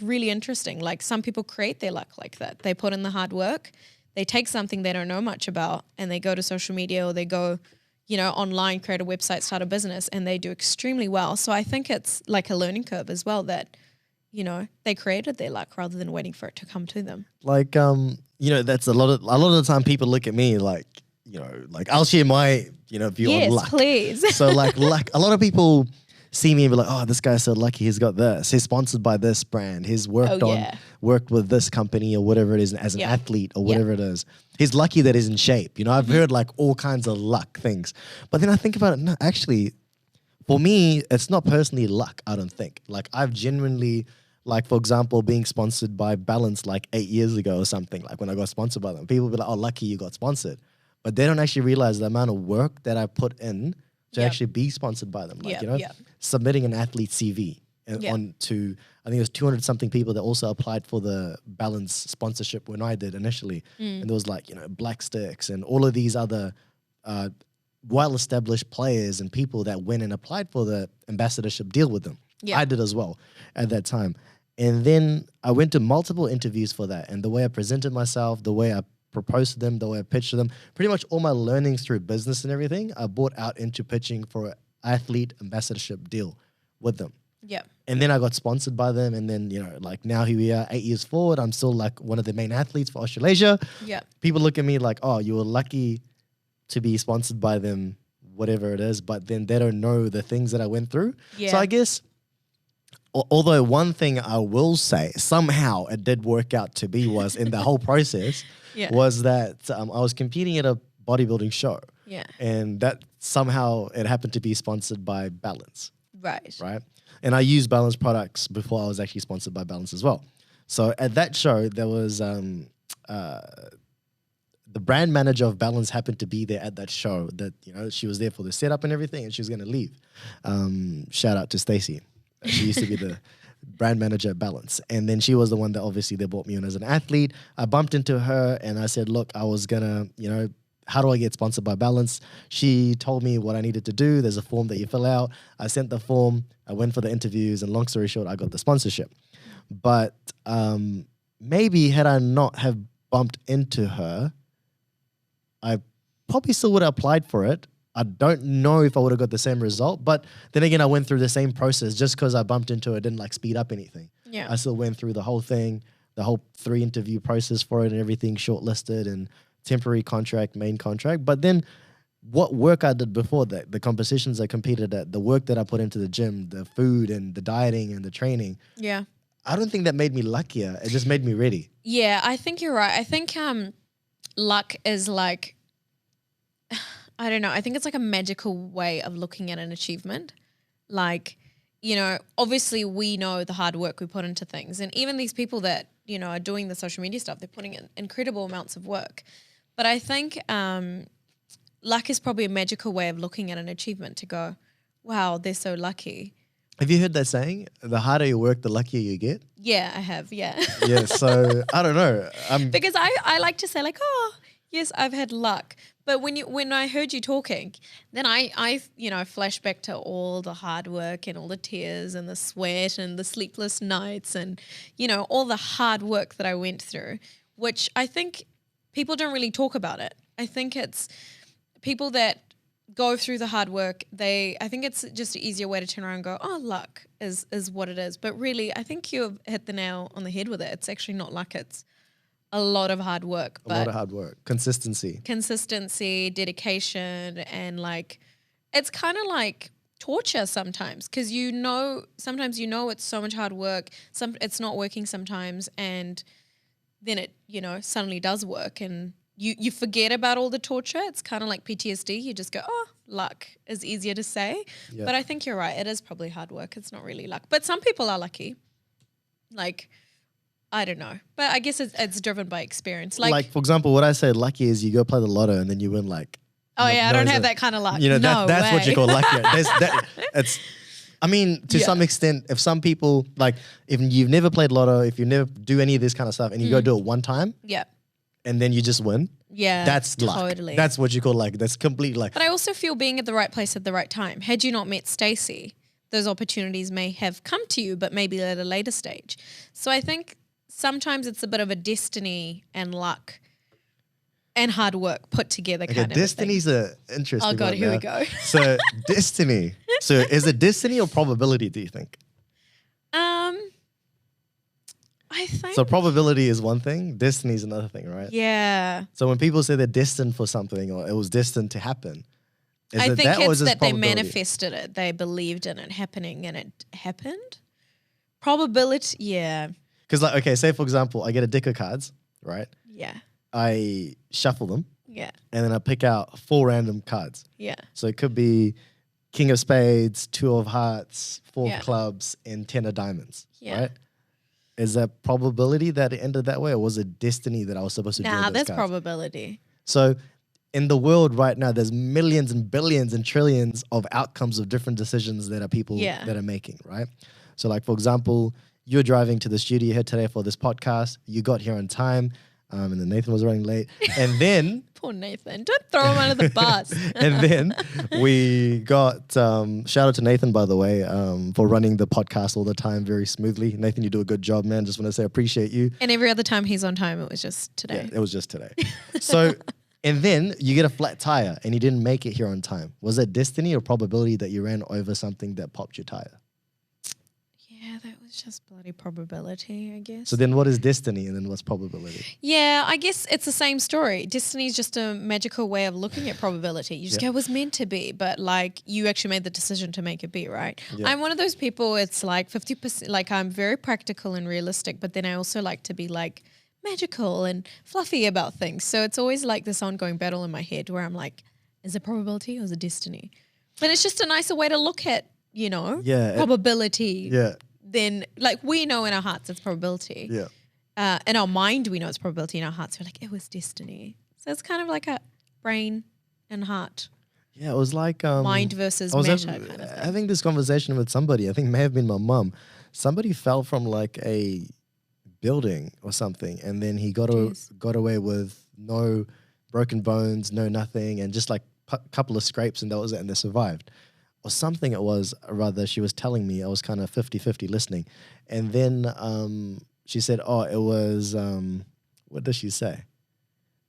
really interesting. Like some people create their luck like that. They put in the hard work. They take something they don't know much about and they go to social media or they go, online, create a website, start a business, and they do extremely well. So I think it's like a learning curve as well that, they created their luck rather than waiting for it to come to them. Like, that's a lot of the time people look at me like, like I'll share my, view on luck. Yes, please. So like luck, a lot of people see me and be like, oh, this guy's so lucky. He's got this. He's sponsored by this brand. He's worked with this company or whatever it is as an athlete or whatever it is. He's lucky that he's in shape. I've heard like all kinds of luck things. But then I think about it, no, actually, for me, it's not personally luck, I don't think. Like I've genuinely, like for example, being sponsored by Balance like 8 years ago or something, like when I got sponsored by them, people be like, oh, lucky you got sponsored. But they don't actually realize the amount of work that I put in to actually be sponsored by them. Like, submitting an athlete CV on to, I think it was 200 something people that also applied for the Balance sponsorship when I did initially. And there was like, Black Sticks and all of these other well-established players and people that went and applied for the ambassadorship deal with them. I did as well at that time. And then I went to multiple interviews for that. And the way I presented myself, the way I proposed to them, the way I pitched to them, pretty much all my learnings through business and everything, I brought out into pitching for an athlete ambassadorship deal with them. Yeah. And then I got sponsored by them. And then, like now here we are 8 years forward. I'm still like one of the main athletes for Australasia. Yeah. People look at me like, oh, you were lucky to be sponsored by them, whatever it is. But then they don't know the things that I went through. Yeah. So I guess, although one thing I will say, somehow it did work out to be was in the whole process was that I was competing at a bodybuilding show. Yeah. And that somehow it happened to be sponsored by Balance. Right. Right. And I used Balance products before I was actually sponsored by Balance as well. So at that show, there was the brand manager of Balance happened to be there at that show. That she was there for the setup and everything, and she was going to leave. Shout out to Stacey. She used to be the brand manager at Balance. And then she was the one that obviously they brought me on as an athlete. I bumped into her and I said, look, I was going to, how do I get sponsored by Balance? She told me what I needed to do. There's a form that you fill out. I sent the form. I went for the interviews. And long story short, I got the sponsorship. But maybe had I not have bumped into her, I probably still would have applied for it. I don't know if I would have got the same result, but then again, I went through the same process. Just because I bumped into it didn't like speed up anything. Yeah. I still went through the whole thing, the whole 3 interview process for it and everything, shortlisted and temporary contract, main contract. But then what work I did before that, the competitions I competed at, the work that I put into the gym, the food and the dieting and the training. Yeah. I don't think that made me luckier. It just made me ready. Yeah, I think you're right. I think luck is like, I don't know. I think it's like a magical way of looking at an achievement. Like, obviously we know the hard work we put into things. And even these people that, are doing the social media stuff, they're putting in incredible amounts of work. But I think luck is probably a magical way of looking at an achievement to go, wow, they're so lucky. Have you heard that saying? The harder you work, the luckier you get? Yeah, I have. Yeah. Yeah. So I don't know. Because I like to say like, oh, yes, I've had luck. But when I heard you talking, then I flash back to all the hard work and all the tears and the sweat and the sleepless nights and, all the hard work that I went through, which I think people don't really talk about it. I think it's people that go through the hard work, I think it's just an easier way to turn around and go, oh, luck is what it is. But really, I think you've hit the nail on the head with it. It's actually not luck. It's a lot of hard work. A lot of hard work. Consistency, dedication, and like it's kind of like torture sometimes because sometimes it's so much hard work. It's not working sometimes, and then it suddenly does work, and you forget about all the torture. It's kind of like PTSD. You just go, oh, luck is easier to say, but I think you're right. It is probably hard work. It's not really luck, but some people are lucky, like. I don't know. But I guess it's driven by experience. Like, for example, what I said lucky is you go play the lotto and then you win like. oh yeah, I don't have that kind of luck. You know, no that's what you way. call lucky. It's. I mean, to some extent, if some people like, if you've never played lotto, if you never do any of this kind of stuff, and you go do it one time, Yeah. and then you just win, that's totally. luck. That's what you call luck. That's complete luck. But I also feel being at the right place at the right time. Had you not met Stacey, those opportunities may have come to you, but maybe at a later stage. So I think sometimes it's a bit of a destiny and luck and hard work put together kind of thing. Destiny's a interesting. Oh God, one here now. we go. So destiny. So is it destiny or probability? Do you think? I think. So probability is one thing. Destiny is another thing, right? Yeah. So when people say they're destined for something or it was destined to happen, is I it think that or it's is this that they probability? manifested it. They believed in it happening and it happened. Probability, yeah. Because like, okay, say for example, I get a deck of cards, right? Yeah. I shuffle them Yeah. and then I pick out 4 random cards. Yeah. So it could be King of Spades, 2 of Hearts, 4 Yeah. of Clubs, and 10 of Diamonds, Yeah. right? Is that probability that it ended that way, or was it destiny that I was supposed to draw Nah, those that's cards? probability. So in the world right now, there's millions and billions and trillions of outcomes of different decisions that are people that are making, right? So like, for example, you're driving to the studio here today for this podcast. You got here on time, and then Nathan was running late. And then... Poor Nathan. Don't throw him under the bus. and then we got, shout out to Nathan, by the way, for running the podcast all the time very smoothly. Nathan, you do a good job, man. Just want to say I appreciate you. And every other time he's on time, it was just today. Yeah, it was just today. So, and then you get a flat tire and you didn't make it here on time. Was it destiny or probability that you ran over something that popped your tire? Yeah, that was just bloody probability, I guess. So then what is destiny and then what's probability? Yeah, I guess it's the same story. Destiny is just a magical way of looking at probability. You just go, it was meant to be, but like you actually made the decision to make it be, right? Yeah. I'm one of those people, it's like 50%, like I'm very practical and realistic, but then I also like to be like magical and fluffy about things. So it's always like this ongoing battle in my head where I'm like, is it probability or is it destiny? But it's just a nicer way to look at, you know, probability. Yeah. Then like we know in our hearts it's probability. Yeah. In our mind, we know it's probability. In our hearts, we're like, it was destiny. So it's kind of like a brain and heart, Yeah, it was like... mind versus matter kind of thing. having this conversation with somebody, I think it may have been my mum. Somebody fell from like a building or something, and then he got away with no broken bones, no nothing, and just like a couple of scrapes, and that was it, and they survived. Or something it was, rather, she was telling me. I was kind of 50-50 listening. And then she said, oh, it was, what does she say?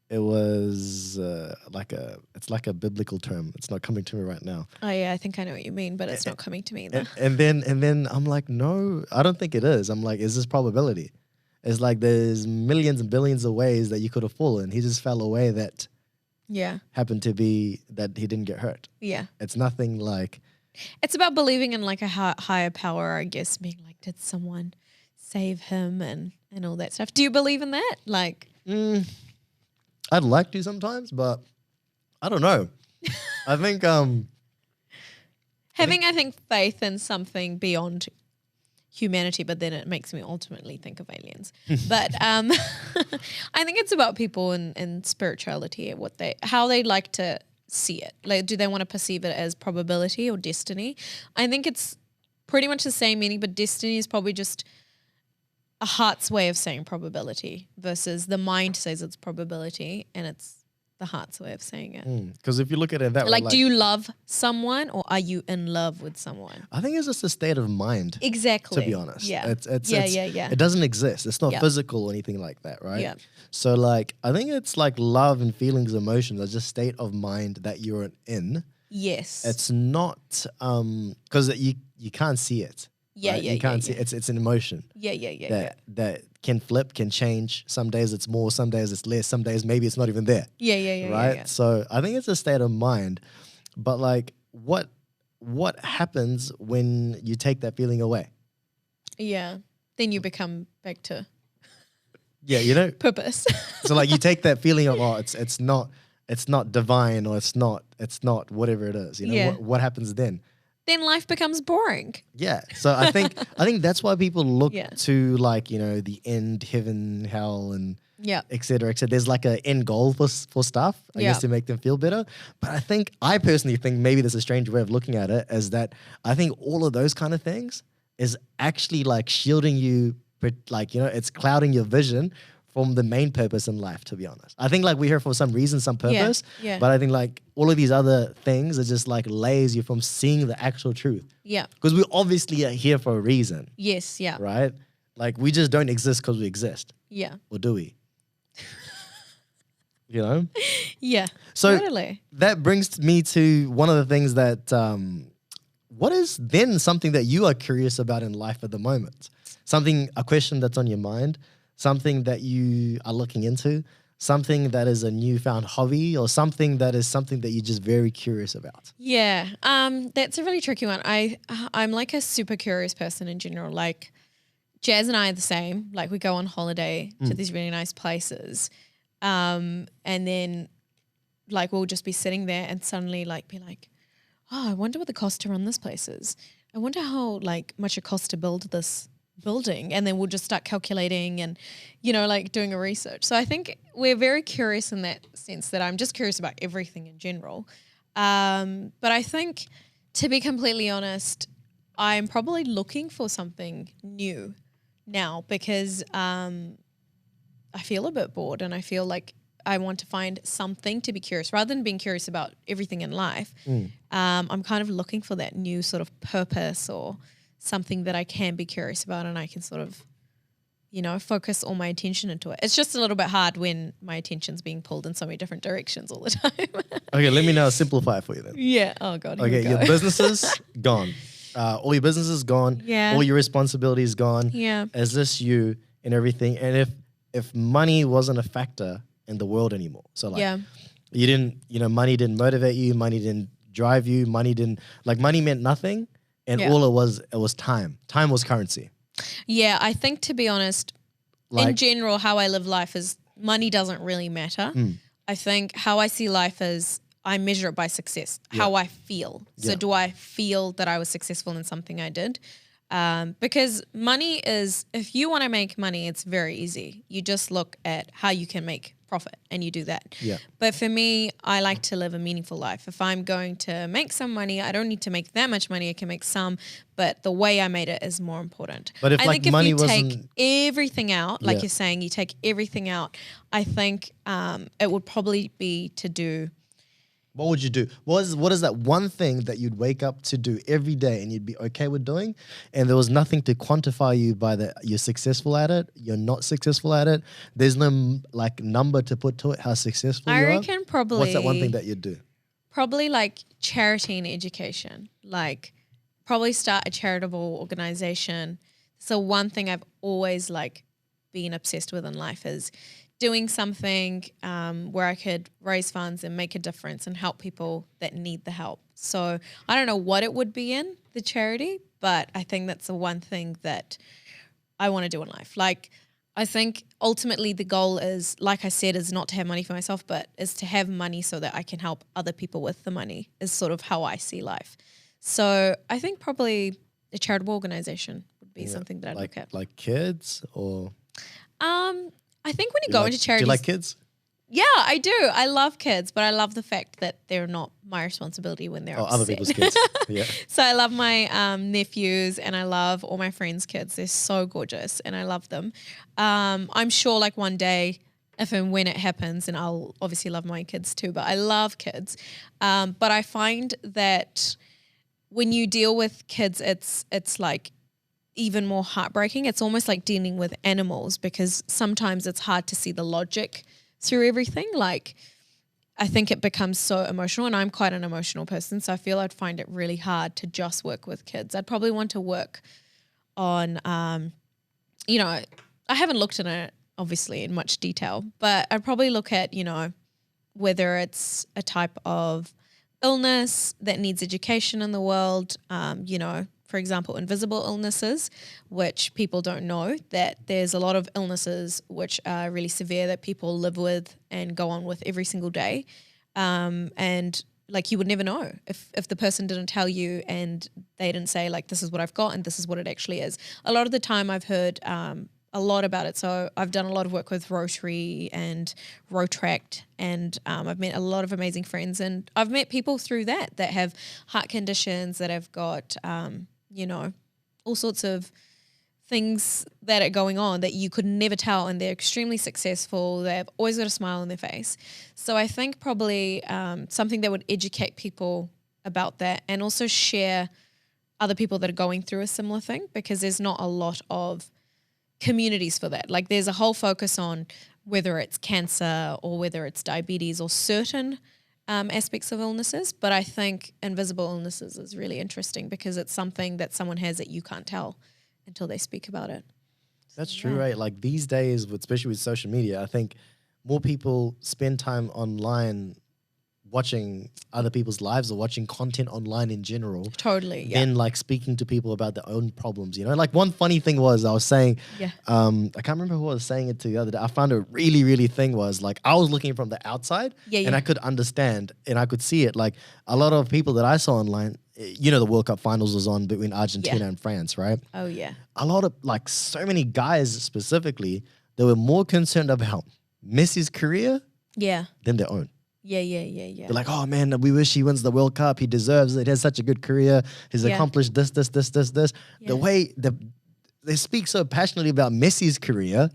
It was it's like a biblical term. It's not coming to me right now. Oh yeah, I think I know what you mean, but it's not coming to me either. And then I'm like, no, I don't think it is. I'm like, is this probability? It's like there's millions and billions of ways that you could have fallen. He just fell away that happened to be that he didn't get hurt. Yeah. It's nothing like... It's about believing in like a higher power, I guess, being like, did someone save him and all that stuff. Do you believe in that? Like... I'd like to sometimes, but I don't know. I think... having, I think, faith in something beyond humanity, but then it makes me ultimately think of aliens. But I think it's about people and spirituality, how they like to see it. Like, do they want to perceive it as probability or destiny? I think it's pretty much the same meaning, but destiny is probably just a heart's way of saying probability versus the mind says it's probability and it's the heart's way of saying it. Because if you look at it that way... Like, do you love someone or are you in love with someone? I think it's just a state of mind. Exactly. To be honest. Yeah. It's Yeah. It doesn't exist. It's not physical or anything like that, right? Yeah. So like, I think it's like love and feelings, emotions are just state of mind that you're in. Yes. It's not, because you can't see it. Yeah, right? yeah, You can't yeah, see it's an emotion. Yeah. That can flip, can change. Some days it's more, some days it's less, some days maybe it's not even there. Yeah. Right? Yeah. So I think it's a state of mind. But like, what happens when you take that feeling away? Yeah. Then you become back to purpose. So like you take that feeling of, oh, it's not divine, or it's not whatever it is. You know, Yeah. what happens then? then life becomes boring. Yeah. So I think that's why people look Yeah. to like, the end, heaven, hell, and Yeah. et cetera, et cetera. There's like an end goal for stuff, I Yeah. guess, to make them feel better. But I personally think maybe there's a strange way of looking at it, is that I think all of those kind of things is actually like shielding you, like, it's clouding your vision from the main purpose in life, to be honest. I think like we're here for some reason, some purpose, yeah. but I think like all of these other things are just like layers you from seeing the actual truth. Yeah. Because we obviously are here for a reason, Yes. Yeah. right? Like we just don't exist because we exist. Yeah. Or do we? You know? Yeah. So totally. that brings me to one of the things that, what is then something that you are curious about in life at the moment? A question that's on your mind, something that you are looking into, something that is a newfound hobby, or something that you're just very curious about? Yeah. That's a really tricky one. I'm like a super curious person in general. Like Jazz and I are the same. Like we go on holiday to these really nice places. And then like we'll just be sitting there and suddenly like be like, oh, I wonder what the cost to run this place is. I wonder how like much it costs to build this building. And then we'll just start calculating and, like doing a research. So I think we're very curious in that sense, that I'm just curious about everything in general. But I think, to be completely honest, I'm probably looking for something new now because I feel a bit bored and I feel like I want to find something to be curious rather than being curious about everything in life. I'm kind of looking for that new sort of purpose or something that I can be curious about and I can sort of, focus all my attention into it. It's just a little bit hard when my attention's being pulled in so many different directions all the time. Okay, let me now simplify it for you then. Yeah. Oh God. Here Okay, we go. your business is gone. All your business is gone. Yeah. All your responsibilities gone. Yeah. Is this you and everything? And if money wasn't a factor in the world anymore, so like you didn't, money didn't motivate you, money didn't drive you, money meant nothing, and all it was time. Time was currency. Yeah, I think, to be honest, in Like, general, how I live life is money doesn't really matter. I think how I see life is I measure it by success, how I feel. So do I feel that I was successful in something I did? Because money is, if you want to make money, it's very easy. You just look at how you can make profit and you do that. Yeah. But for me, I like to live a meaningful life. If I'm going to make some money, I don't need to make that much money. I can make some, but the way I made it is more important. But if I like think if money you take wasn't, everything out, like you're saying, you take everything out, I think it would probably be to do. what would you do? What is that one thing that you'd wake up to do every day and you'd be okay with doing, and there was nothing to quantify you by that you're successful at it, you're not successful at it. There's no like number to put to it how successful I you are. reckon probably. What's that one thing that you'd do? Probably like charity and education. Like probably start a charitable organization. So one thing I've always like been obsessed with in life is doing something where I could raise funds and make a difference and help people that need the help. So I don't know what it would be in the charity, but I think that's the one thing that I want to do in life. Like I think ultimately the goal is, like I said, is not to have money for myself, but is to have money so that I can help other people with the money, is sort of how I see life. So I think probably a charitable organization would be something that I'd look at. Like kids or? I think when you go into charities, do you like kids? yeah, I do. I love kids, but I love the fact that they're not my responsibility when they're upset. Other people's kids. Yeah. So I love my nephews and I love all my friends' kids. They're so gorgeous and I love them. I'm sure like one day, if and when it happens, and I'll obviously love my kids too, but I love kids. But I find that when you deal with kids, it's like even more heartbreaking. It's almost like dealing with animals because sometimes it's hard to see the logic through everything. Like I think it becomes so emotional, and I'm quite an emotional person, so I feel I'd find it really hard to just work with kids. I'd probably want to work on, I haven't looked at it obviously in much detail, but I'd probably look at, whether it's a type of illness that needs education in the world, for example, invisible illnesses, which people don't know, that there's a lot of illnesses which are really severe that people live with and go on with every single day. And like you would never know if the person didn't tell you and they didn't say like, this is what I've got and this is what it actually is. A lot of the time I've heard a lot about it. So I've done a lot of work with Rotary and Rotract, and I've met a lot of amazing friends, and I've met people through that have heart conditions, that have got, all sorts of things that are going on that you could never tell, and they're extremely successful. They've always got a smile on their face. So I think probably something that would educate people about that, and also share other people that are going through a similar thing, because there's not a lot of communities for that. Like there's a whole focus on whether it's cancer or whether it's diabetes or certain aspects of illnesses. But I think invisible illnesses is really interesting, because it's something that someone has that you can't tell until they speak about it. That's true, right? Like these days, especially with social media, I think more people spend time online watching other people's lives or watching content online in general. Totally, yeah. Than like speaking to people about their own problems, Like one funny thing was I was saying, I can't remember who I was saying it to the other day. I found a really, really thing was like I was looking from the outside and I could understand and I could see it. Like a lot of people that I saw online, the World Cup finals was on between Argentina and France, right? Oh, yeah. A lot of like so many guys specifically, they were more concerned about Messi's career than their own. Yeah. They're like, oh man, we wish he wins the World Cup. He deserves it. He has such a good career. He's accomplished this. Yeah. The way they speak so passionately about Messi's career,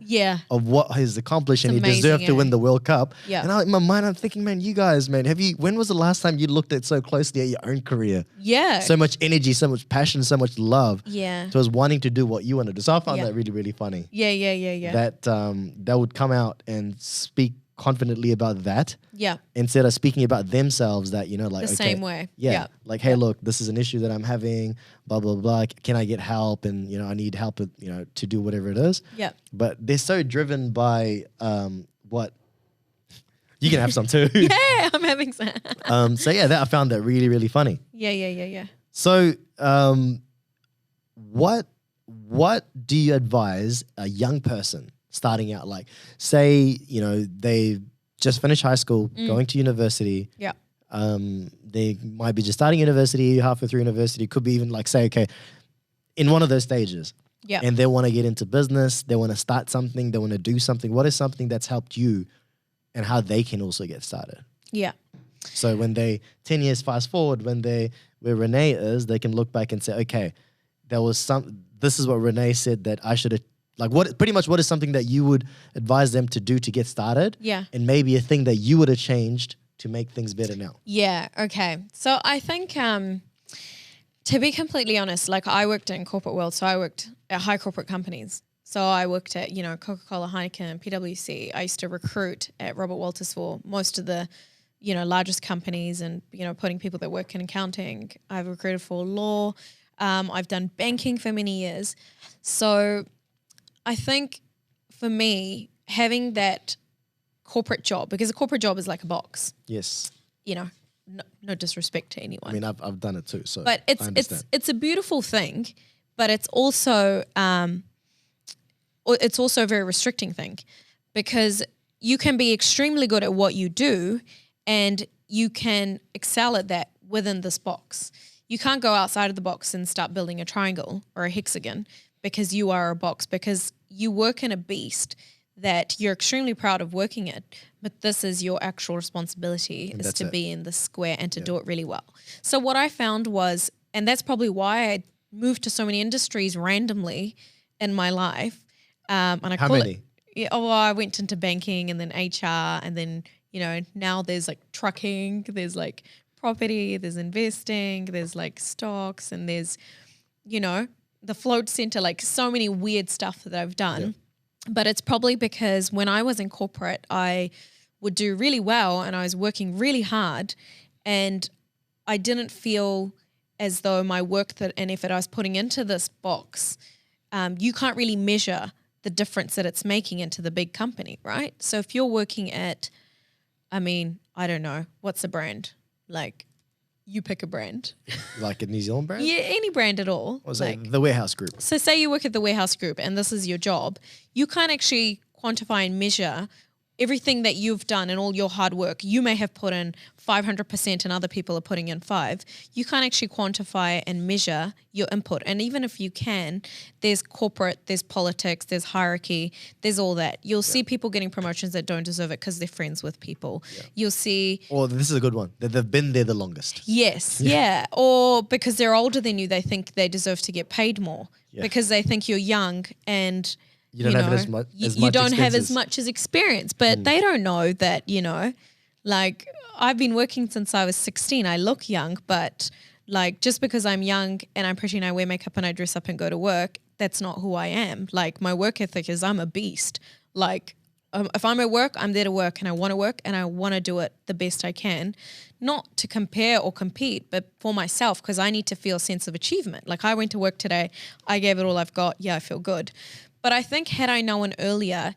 of what he's accomplished, and he deserved to win the World Cup. Yeah. And in my mind, I'm thinking, man, you guys, man, when was the last time you looked at so closely at your own career? Yeah. So much energy, so much passion, so much love. Yeah. So I was wanting to do what you want to do. So I found that really, really funny. Yeah. That would come out and speak confidently about that. Yeah. Instead of speaking about themselves, that, like the same way. Yeah. Like, hey, look, this is an issue that I'm having, blah, blah, blah. Can I get help? And, I need help with, to do whatever it is. Yeah. But they're so driven by what you can have some too. Yeah, I'm having some. So yeah, I found that really, really funny. Yeah. So what do you advise a young person starting out, like say, they just finished high school, going to university. Yeah. They might be just starting university, halfway through university, could be even like say, okay, in one of those stages. Yeah. And they want to get into business, they want to start something, they want to do something. What is something that's helped you and how they can also get started? Yeah. So when 10 years fast forward, where Renay is, they can look back and say, okay, this is what Renay said that I should have. Like what is something that you would advise them to do to get started? Yeah. And maybe a thing that you would have changed to make things better now. Yeah. Okay. So I think, to be completely honest, like I worked in corporate world. So I worked at high corporate companies. So I worked at, Coca-Cola, Heineken, PwC. I used to recruit at Robert Walters for most of the, largest companies, and, putting people that work in accounting. I've recruited for law. I've done banking for many years. So I think for me, having that corporate job, because a corporate job is like a box. Yes. No disrespect to anyone. I mean, I've done it too. So, but it's a beautiful thing, but it's also a very restricting thing, because you can be extremely good at what you do, and you can excel at that within this box. You can't go outside of the box and start building a triangle or a hexagon, because you are a box, because you work in a beast that you're extremely proud of working at, but this is your actual responsibility, is to be in the square and to do it really well. So what I found was, and that's probably why I moved to so many industries randomly in my life. And I How many? I went into banking and then HR, and then, now there's like trucking, there's like property, there's investing, there's like stocks, and there's, the float center, like so many weird stuff that I've done. Yeah. But it's probably because when I was in corporate, I would do really well and I was working really hard, and I didn't feel as though my work and effort I was putting into this box, you can't really measure the difference that it's making into the big company, right? So if you're working at, I don't know, what's the brand? Like, you pick a brand. Like a New Zealand brand? Yeah, any brand at all. Or was it the Warehouse Group? So say you work at the Warehouse Group and this is your job, you can't actually quantify and measure everything that you've done and all your hard work, you may have put in 500% and other people are putting in 5. You can't actually quantify and measure your input. And even if you can, there's corporate, there's politics, there's hierarchy, there's all that. You'll see people getting promotions that don't deserve it because they're friends with people. You'll see... Or this is a good one, that they've been there the longest. Yes, yeah. Or because they're older than you, they think they deserve to get paid more because they think you're young and... You don't have as much you don't have as much as experience, but they don't know that, like I've been working since I was 16. I look young, but like just because I'm young and I'm pretty and I wear makeup and I dress up and go to work, that's not who I am. Like my work ethic is I'm a beast. Like if I'm at work, I'm there to work and I want to work and I want to do it the best I can, not to compare or compete, but for myself because I need to feel a sense of achievement. Like I went to work today, I gave it all I've got. Yeah, I feel good. But I think had I known earlier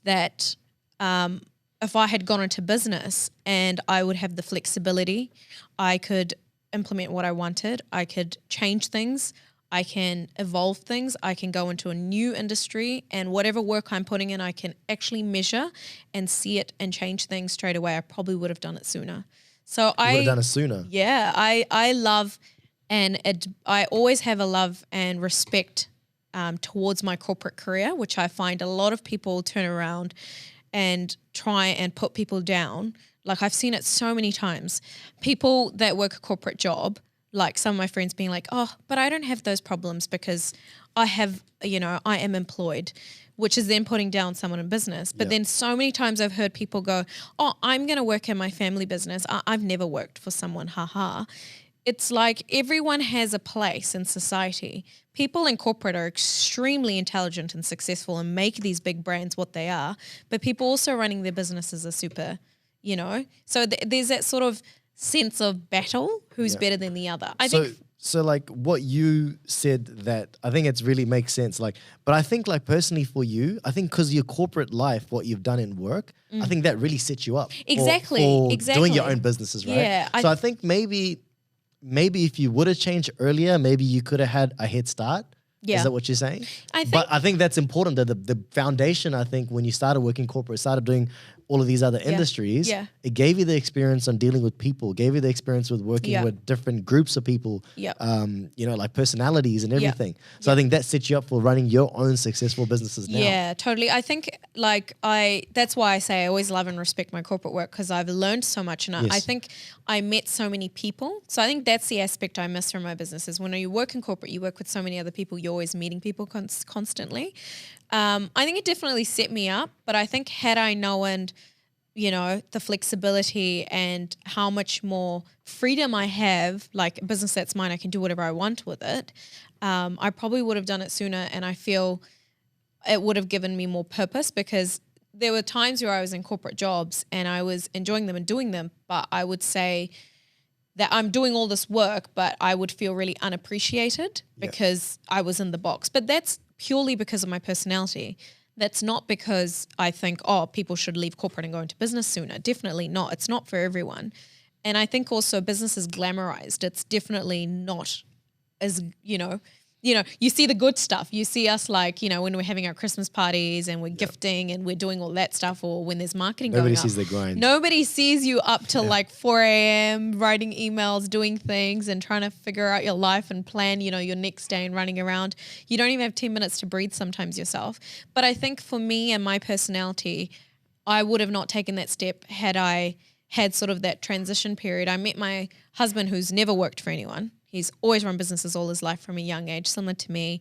that if I had gone into business and I would have the flexibility, I could implement what I wanted, I could change things, I can evolve things, I can go into a new industry and whatever work I'm putting in, I can actually measure and see it and change things straight away. I probably would have done it sooner. So I would have done it sooner. Yeah, I love and I always have a love and respect towards my corporate career, which I find a lot of people turn around and try and put people down. Like I've seen it so many times. People that work a corporate job, like some of my friends being like, oh, but I don't have those problems because I have, I am employed, which is then putting down someone in business. But then so many times I've heard people go, oh, I'm going to work in my family business. I've never worked for someone, haha. It's like everyone has a place in society. People in corporate are extremely intelligent and successful and make these big brands what they are, but people also running their businesses are super, So there's that sort of sense of battle, who's better than the other. I think So like what you said that I think it's really makes sense. Like, but I think like personally for you, I think because your corporate life, what you've done in work, I think that really sets you up for doing your own businesses, right? Yeah, so I think maybe if you would have changed earlier, maybe you could have had a head start. Yeah. Is that what you're saying? I think, but I think that's important that the foundation, I think, when you started working corporate, started doing all of these other industries, it gave you the experience on dealing with people, gave you the experience with working with different groups of people, like personalities and everything. So I think that sets you up for running your own successful businesses now. Yeah, totally. I think that's why I say I always love and respect my corporate work because I've learned so much and I think I met so many people. So I think that's the aspect I miss from my business is when you work in corporate, you work with so many other people, you're always meeting people constantly. I think it definitely set me up, but I think had I known, the flexibility and how much more freedom I have, like a business that's mine, I can do whatever I want with it. I probably would have done it sooner and I feel it would have given me more purpose because there were times where I was in corporate jobs and I was enjoying them and doing them, but I would say that I'm doing all this work, but I would feel really unappreciated because I was in the box. But that's purely because of my personality. That's not because I think, people should leave corporate and go into business sooner. Definitely not. It's not for everyone. And I think also business is glamorized. It's definitely not as, you see the good stuff. You see us when we're having our Christmas parties and we're gifting and we're doing all that stuff or when there's marketing going on. Nobody sees the grind. Nobody sees you up till 4 a.m. writing emails, doing things and trying to figure out your life and plan, your next day and running around. You don't even have 10 minutes to breathe sometimes yourself. But I think for me and my personality, I would have not taken that step had I had sort of that transition period. I met my husband who's never worked for anyone. He's always run businesses all his life from a young age, similar to me,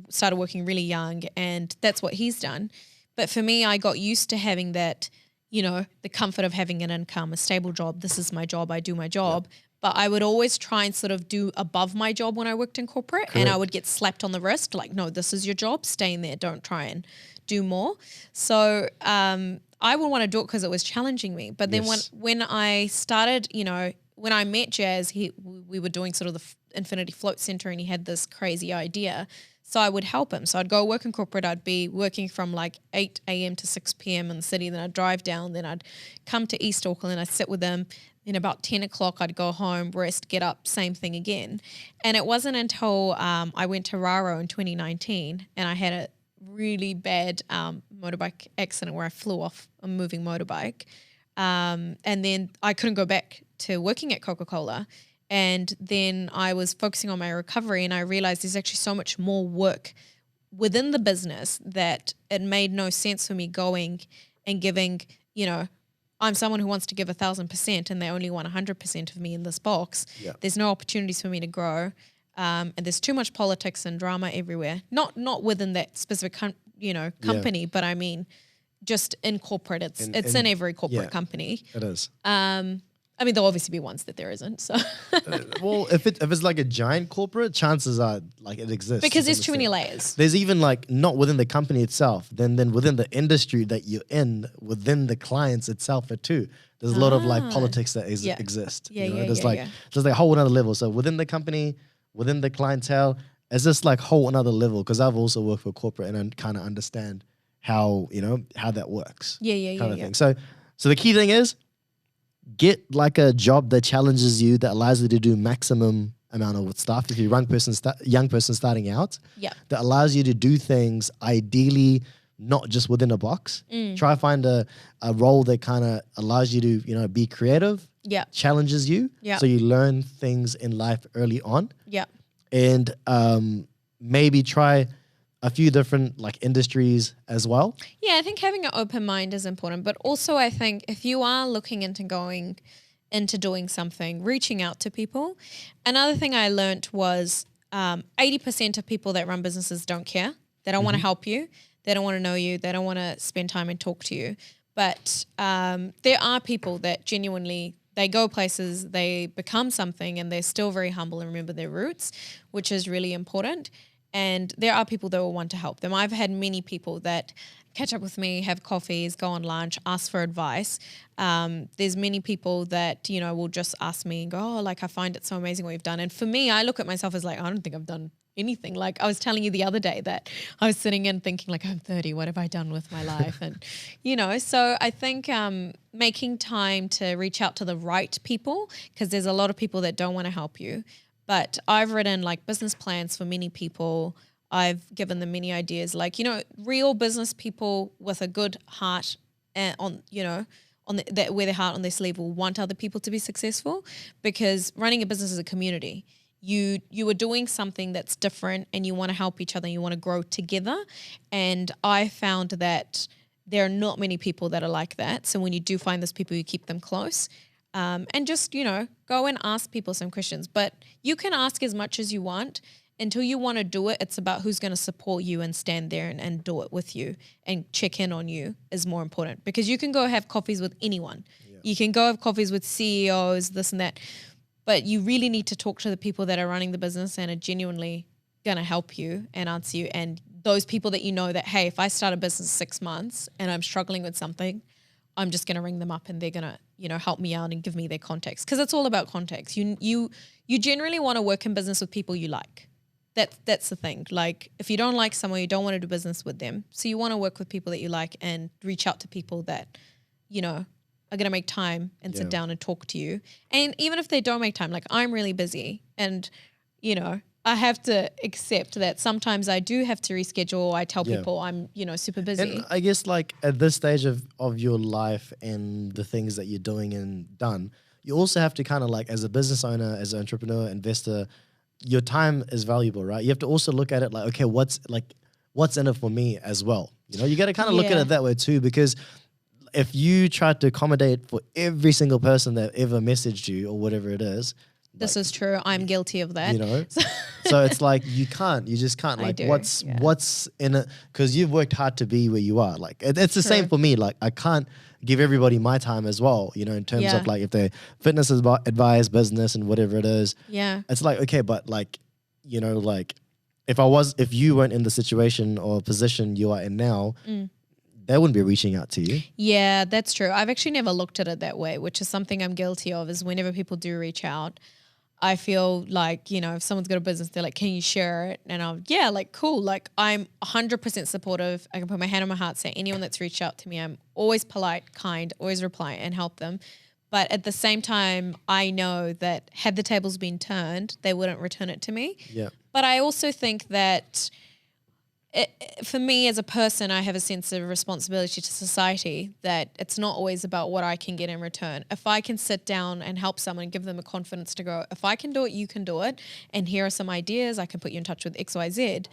started working really young, and that's what he's done. But for me, I got used to having that, the comfort of having an income, a stable job. This is my job. I do my job. But I would always try and sort of do above my job when I worked in corporate. Correct. And I would get slapped on the wrist like, no, this is your job. Stay in there. Don't try and do more. So I would want to do it because it was challenging me. But then when I started, when I met Jazz, we were doing sort of the Infinity Float Center and he had this crazy idea. So I would help him. So I'd go work in corporate. I'd be working from 8 a.m. to 6 p.m. in the city. Then I'd drive down. Then I'd come to East Auckland and I'd sit with them. Then about 10 o'clock, I'd go home, rest, get up, same thing again. And it wasn't until I went to Raro in 2019 and I had a really bad motorbike accident where I flew off a moving motorbike. And then I couldn't go back to working at Coca-Cola. And then I was focusing on my recovery, and I realized there's actually so much more work within the business that it made no sense for me going and giving, I'm someone who wants to give 1,000% and they only want 100% of me in this box. Yeah. There's no opportunities for me to grow. And there's too much politics and drama everywhere. Not within that specific, company, but I mean, just in corporate, it's in every corporate company. It is. I mean, there'll obviously be ones that there isn't. So, well, if it's like a giant corporate, chances are like it exists because there's too many layers. There's even like not within the company itself, then within the industry that you're in, within the clients itself too. There's a lot of like politics that exist. There's like a whole another level. So within the company, within the clientele, it's just like whole another level. Because I've also worked for corporate and I kind of understand how how that works. Kind of thing. So the key thing is, get like a job that challenges you, that allows you to do maximum amount of stuff. If you're a young person starting out, that allows you to do things ideally not just within a box. Try to find a role that kind of allows you to be creative, challenges you, so you learn things in life early on. And maybe try a few different like industries as well. Yeah, I think having an open mind is important, but also I think if you are looking into going into doing something, reaching out to people. Another thing I learned was 80% of people that run businesses don't care. They don't want to help you. They don't want to know you. They don't want to spend time and talk to you. But there are people that genuinely, they go places, they become something, and they're still very humble and remember their roots, which is really important. And there are people that will want to help them. I've had many people that catch up with me, have coffees, go on lunch, ask for advice. There's many people that, will just ask me and go, oh, like, I find it so amazing what you've done. And for me, I look at myself as like, I don't think I've done anything. Like I was telling you the other day that I was sitting and thinking like, I'm 30, what have I done with my life? And, so I think making time to reach out to the right people, because there's a lot of people that don't want to help you. But I've written like business plans for many people. I've given them many ideas, like, real business people with a good heart and that wear their heart on their sleeve will want other people to be successful, because running a business is a community. You are doing something that's different and you want to help each other and you want to grow together. And I found that there are not many people that are like that. So when you do find those people, you keep them close. And just, go and ask people some questions. But you can ask as much as you want. Until you want to do it, it's about who's going to support you and stand there and do it with you and check in on you is more important. Because you can go have coffees with anyone. Yeah. You can go have coffees with CEOs, this and that. But you really need to talk to the people that are running the business and are genuinely going to help you and answer you. And those people that that, hey, if I start a business 6 months and I'm struggling with something, I'm just going to ring them up and they're going to, help me out and give me their context. Because it's all about context. You generally want to work in business with people you like. That's the thing. Like if you don't like someone, you don't want to do business with them. So you want to work with people that you like and reach out to people that, are going to make time and sit down and talk to you. And even if they don't make time, like I'm really busy and, I have to accept that sometimes I do have to reschedule. I tell people I'm, super busy. And I guess like at this stage of your life and the things that you're doing and done, you also have to kind of like as a business owner, as an entrepreneur, investor, your time is valuable, right? You have to also look at it like, okay, what's in it for me as well? You got to kind of look at it that way too, because if you try to accommodate for every single person that ever messaged you or whatever it is, this is true. I'm guilty of that. So it's like you just can't. Like what's in it? Because you've worked hard to be where you are. Like it's the same for me. Like I can't give everybody my time as well. In terms of like if they're fitness advice, business, and whatever it is. Yeah. It's like okay, but like like if you weren't in the situation or position you are in now. They wouldn't be reaching out to you. Yeah, that's true. I've actually never looked at it that way, which is something I'm guilty of, is whenever people do reach out, I feel like, if someone's got a business, they're like, can you share it? And I'm, like, cool. Like, I'm 100% supportive. I can put my hand on my heart, say anyone that's reached out to me, I'm always polite, kind, always reply and help them. But at the same time, I know that had the tables been turned, they wouldn't return it to me. Yeah. But I also think that for me as a person, I have a sense of responsibility to society that it's not always about what I can get in return. If I can sit down and help someone, give them a confidence to go, if I can do it, you can do it. And here are some ideas. I can put you in touch with XYZ.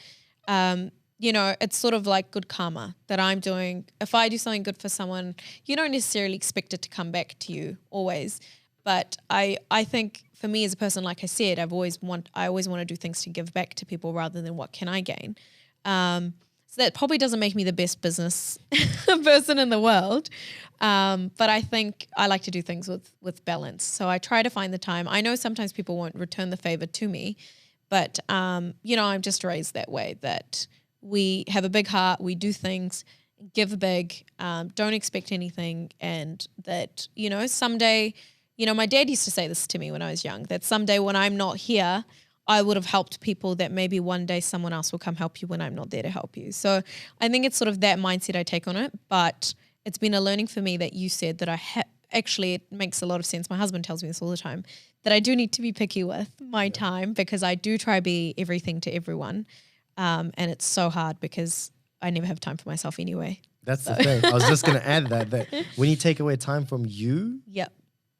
It's sort of like good karma that I'm doing. If I do something good for someone, you don't necessarily expect it to come back to you always. But I think for me as a person, like I said, I always want to do things to give back to people rather than what can I gain. So that probably doesn't make me the best business person in the world. But I think I like to do things with balance. So I try to find the time. I know sometimes people won't return the favor to me, but, I'm just raised that way, that we have a big heart, we do things, give big, don't expect anything. And that, someday, my dad used to say this to me when I was young, that someday when I'm not here, I would have helped people that maybe one day someone else will come help you when I'm not there to help you. So I think it's sort of that mindset I take on it. But it's been a learning for me that you said that actually it makes a lot of sense. My husband tells me this all the time, that I do need to be picky with my time because I do try to be everything to everyone. And it's so hard because I never have time for myself anyway. That's the thing. I was just going to add that when you take away time from you, yep,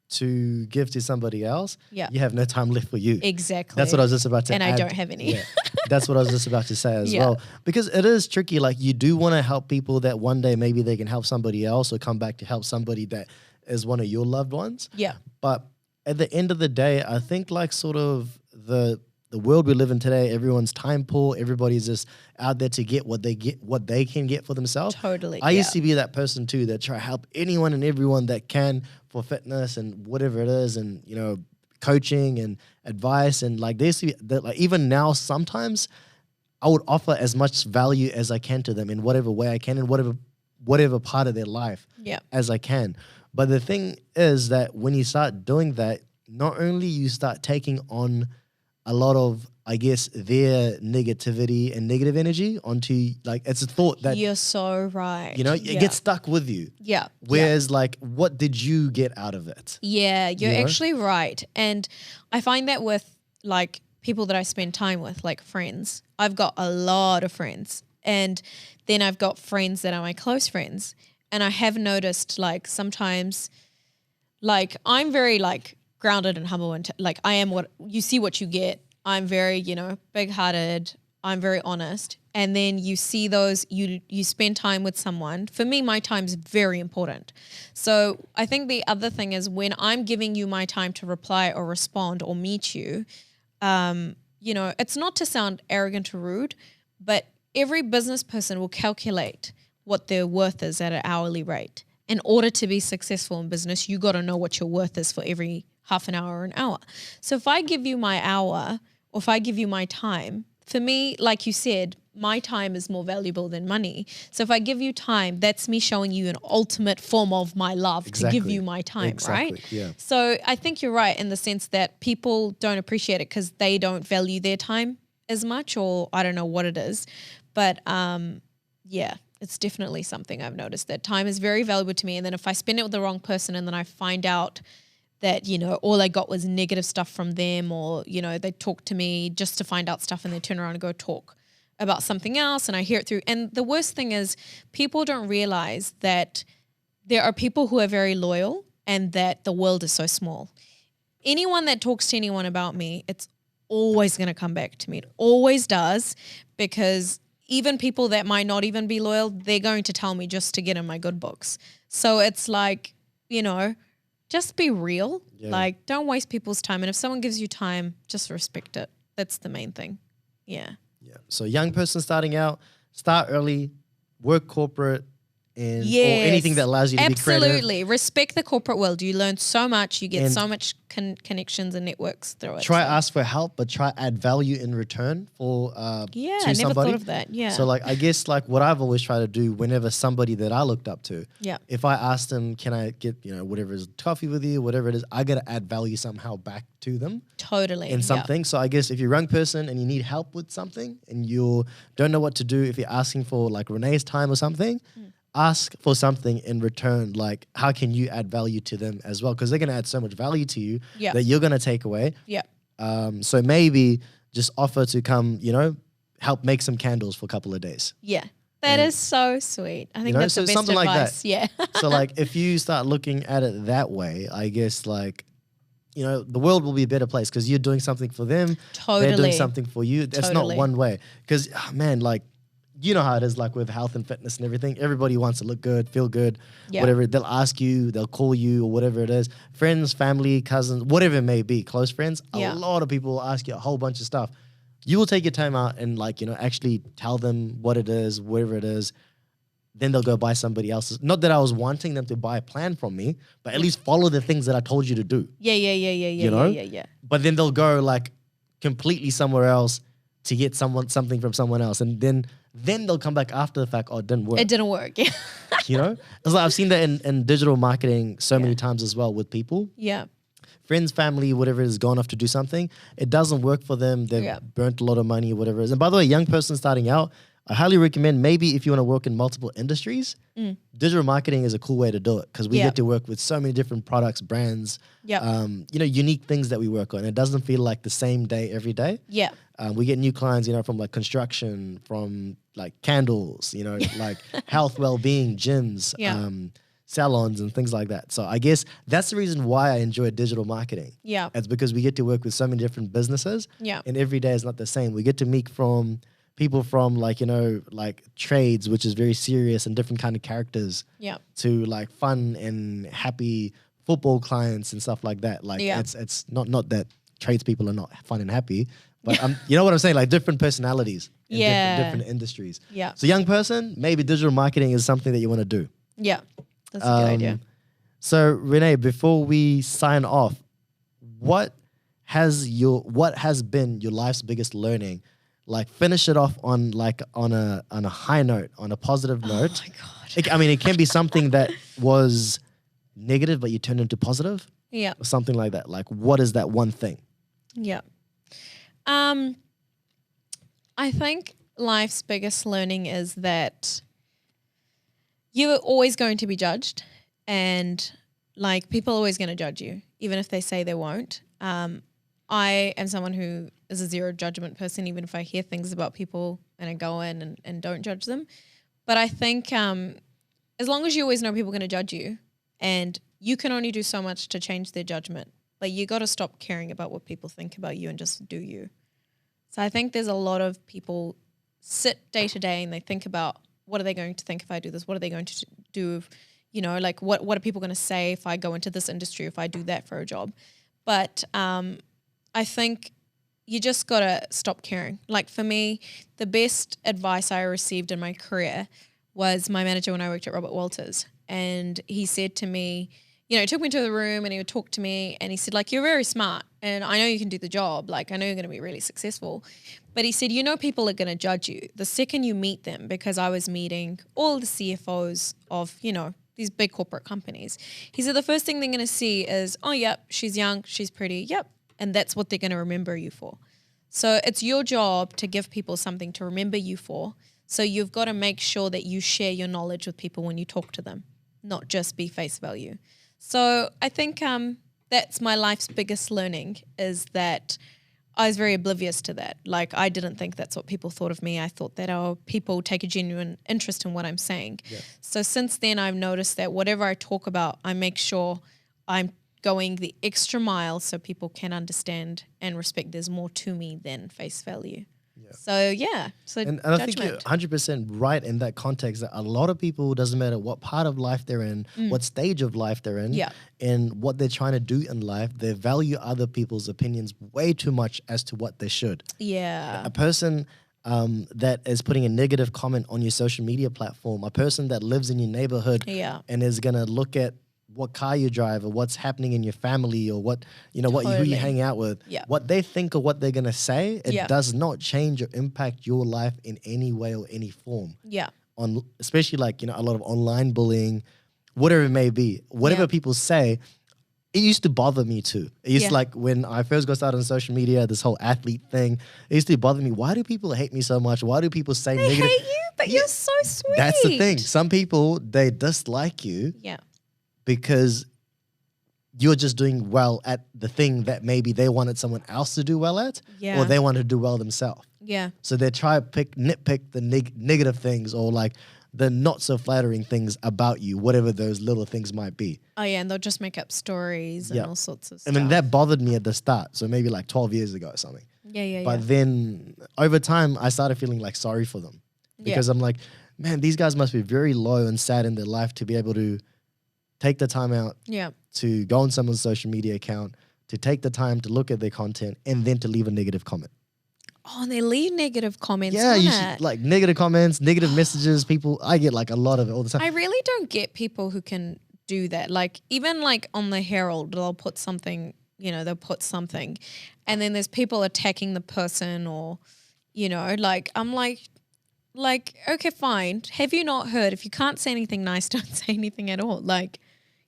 to give to somebody else, yeah, you have no time left for you. Exactly. That's what I was just about to add. And I don't have any. Yeah, that's what I was just about to say as well. Because it is tricky. Like you do want to help people that one day maybe they can help somebody else or come back to help somebody that is one of your loved ones. Yeah. But at the end of the day, I think like sort of the world we live in today, everyone's time poor. Everybody's just out there to get what they can get for themselves. Totally. I used to be that person too that try to help anyone and everyone that can for fitness and whatever it is, and coaching and advice, and like there's like even now sometimes I would offer as much value as I can to them in whatever way I can, in whatever part of their life as I can. But the thing is that when you start doing that, not only you start taking on a lot of, I guess, their negativity and negative energy onto, like, it's a thought that you're so right. It gets stuck with you. Yeah. Whereas, like, what did you get out of it? Yeah, you're actually right. And I find that with, like, people that I spend time with, like friends. I've got a lot of friends. And then I've got friends that are my close friends. And I have noticed, like, sometimes, like, I'm very, like, grounded and humble, and like I am what you see what you get. I'm very, big-hearted. I'm very honest. And then you see those, you spend time with someone. For me, my time is very important. So I think the other thing is when I'm giving you my time to reply or respond or meet you, it's not to sound arrogant or rude, but every business person will calculate what their worth is at an hourly rate. In order to be successful in business, you got to know what your worth is for every half an hour or an hour. So if I give you my hour or if I give you my time, for me, like you said, my time is more valuable than money. So if I give you time, that's me showing you an ultimate form of my love to give you my time, right? Yeah. So I think you're right in the sense that people don't appreciate it because they don't value their time as much, or I don't know what it is. But it's definitely something I've noticed, that time is very valuable to me. And then if I spend it with the wrong person and then I find out that, all I got was negative stuff from them, or, they talk to me just to find out stuff and they turn around and go talk about something else and I hear it through. And the worst thing is people don't realize that there are people who are very loyal and that the world is so small. Anyone that talks to anyone about me, it's always going to come back to me. It always does, because even people that might not even be loyal, they're going to tell me just to get in my good books. So it's like, just be real. Yeah. Like, don't waste people's time. And if someone gives you time, just respect it. That's the main thing. Yeah. Yeah. So young person starting out, start early, work corporate, and or anything that allows you to be creative. Absolutely. Respect the corporate world. You learn so much. You get so much connections and networks through it. Try ask for help, but try add value in return for I to never somebody. thought of that. Yeah. So like I guess like what I've always tried to do whenever somebody that I looked up to, if I asked them, can I get whatever is coffee with you, whatever it is, I gotta add value somehow back to them. Totally. In something. So I guess if you're a young person and you need help with something and you don't know what to do, if you're asking for like Renay's time or something. Ask for something in return, like how can you add value to them as well? Because they're going to add so much value to you that you're going to take away. Yeah. So maybe just offer to come, help make some candles for a couple of days. Yeah. That is so sweet. I think know, that's so the best something like advice. that. Yeah. So like if you start looking at it that way, I guess like, you know, the world will be a better place because you're doing something for them. They're doing Totally. something for you. That's not Totally. one way. Because, man, like, you know how it is like with health and fitness and everything. Everybody wants to look good, feel good, Yeah. whatever. They'll ask you, they'll call you or whatever it is. Friends, family, cousins, whatever it may be, close friends. Yeah. A lot of people will ask you a whole bunch of stuff. You will take your time out and like, you know, actually tell them what it is, whatever it is. Then they'll go buy somebody else's. Not that I was wanting them to buy a plan from me, but at least follow the things that I told you to do. Yeah. You know? Yeah. But then they'll go like completely somewhere else to get something from someone else. And then they'll come back after the fact, oh, it didn't work. It didn't work. Yeah. You know? It's like I've seen that in digital marketing so many times as well with people. Yeah. Friends, family, whatever it is, gone off to do something. It doesn't work for them. They've burnt a lot of money, whatever it is. And by the way, young person starting out, I highly recommend maybe if you want to work in multiple industries, digital marketing is a cool way to do it because we get to work with so many different products, brands, you know, unique things that we work on. It doesn't feel like the same day every day. Yeah. We get new clients, you know, from like construction, from like candles, you know, like health, well-being, gyms, salons and things like that. So I guess that's the reason why I enjoy digital marketing. Yeah. It's because we get to work with so many different businesses. Yeah. And every day is not the same. We get to meet from people from like, you know, like trades, which is very serious and different kind of characters. Yeah. To like fun and happy football clients and stuff like that. Like it's not that tradespeople are not fun and happy, but you know what I'm saying? Like different personalities in different industries. Yeah. So young person, maybe digital marketing is something that you want to do. Yeah. That's a good idea. So Renay, before we sign off, what has been your life's biggest learning? Like finish it off on a high note, on a positive note. Oh my God. I mean, it can be something that was negative, but you turned into positive. Yeah. Or something like that. Like, what is that one thing? Yeah. I think life's biggest learning is that you're always going to be judged, and like people are always going to judge you, even if they say they won't. I am someone who is a zero judgment person, even if I hear things about people and I go in and don't judge them. But I think as long as you always know people are going to judge you, and you can only do so much to change their judgment, like you got to stop caring about what people think about you and just do you. So I think there's a lot of people sit day to day and they think about, what are they going to think if I do this? What are they going to do? If, you know, like what are people going to say if I go into this industry, if I do that for a job? But I think you just got to stop caring. Like for me, the best advice I received in my career was my manager when I worked at Robert Walters. And he said to me, you know, he took me to the room and he would talk to me and he said, like, you're very smart and I know you can do the job. Like, I know you're going to be really successful. But he said, you know, people are going to judge you the second you meet them, because I was meeting all the CFOs of, you know, these big corporate companies. He said, the first thing they're going to see is, oh, yep, she's young, she's pretty, yep. And that's what they're going to remember you for. So it's your job to give people something to remember you for. So you've got to make sure that you share your knowledge with people when you talk to them, not just be face value. So I think that's my life's biggest learning, is that I was very oblivious to that. Like, I didn't think that's what people thought of me. I thought that people take a genuine interest in what I'm saying. Yeah. So since then, I've noticed that whatever I talk about, I make sure I'm going the extra mile so people can understand and respect there's more to me than face value. Yeah. So and I think you're 100% right in that context, that a lot of people, doesn't matter what part of life they're in, what stage of life they're in, and what they're trying to do in life, they value other people's opinions way too much as to what they should. Yeah. A person that is putting a negative comment on your social media platform, a person that lives in your neighborhood and is going to look at what car you drive or what's happening in your family or what, you know, who you hang out with, what they think or what they're going to say, it does not change or impact your life in any way or any form. Yeah. Especially like, you know, a lot of online bullying, whatever it may be, whatever people say, it used to bother me too. It used to, like, when I first got started on social media, this whole athlete thing, it used to bother me. Why do people hate me so much? Why do people say negative? They hate you, but you're so sweet. That's the thing. Some people, they dislike you. Yeah. Because you're just doing well at the thing that maybe they wanted someone else to do well at, Yeah. or they want to do well themselves. Yeah. So they try to nitpick the negative things, or like the not so flattering things about you, whatever those little things might be. Oh yeah, and they'll just make up stories and Yeah. all sorts of I stuff. mean, that bothered me at the start. So maybe like 12 years ago or something. Yeah. But then over time, I started feeling like sorry for them, because I'm like, man, these guys must be very low and sad in their life to be able to take the time out Yeah. to go on someone's social media account, to take the time to look at their content, and then to leave a negative comment. Oh, and they leave negative comments Yeah, on you it. should, like negative comments, negative messages. People, I get like a lot of it all the time. I really don't get people who can do that. Like even like on the Herald, they'll put something, they'll put something, and then there's people attacking the person, or, like I'm like, okay, fine. Have you not heard? If you can't say anything nice, don't say anything at all. Like,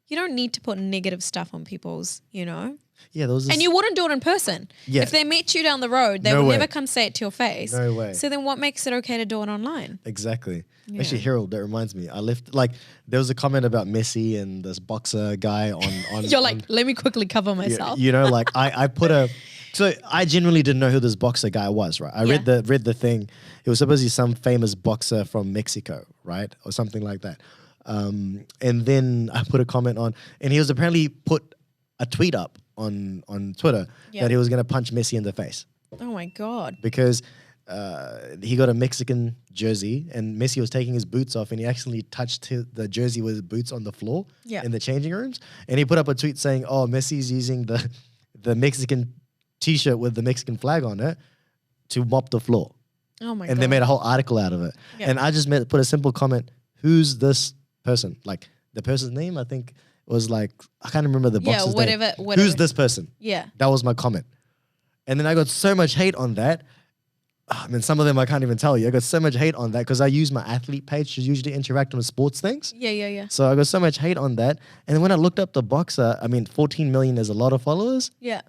you don't need to put negative stuff on people's, Yeah, there was this, And you wouldn't do it in person. Yeah. If they met you down the road, they No would way. never come say it to your face. No way. So then what makes it okay to do it online? Exactly. Yeah. Actually, Harold, that reminds me. I left, like, there was a comment about Messi and this boxer guy on You're like, let me quickly cover myself. like I put so I genuinely didn't know who this boxer guy was, right? I read the thing. It was supposedly some famous boxer from Mexico, right? Or something like that. And then I put a comment on, and he was apparently put a tweet up on Twitter that he was going to punch Messi in the face Oh my God. because he got a Mexican jersey and Messi was taking his boots off and he accidentally touched the jersey with his boots on the floor in the changing rooms. And he put up a tweet saying, oh, Messi's using the Mexican t-shirt with the Mexican flag on it to mop the floor. Oh my God. And they made a whole article out of it. Yeah. And I just put a simple comment, who's this person? Like the person's name, I think was like, I can't remember the boxer's name. whatever. Who's this person? Yeah. That was my comment. And then I got so much hate on that. I mean, some of them I can't even tell you. I got so much hate on that because I use my athlete page to usually interact on sports things. Yeah. So I got so much hate on that. And then when I looked up the boxer, 14 million is a lot of followers, Yeah.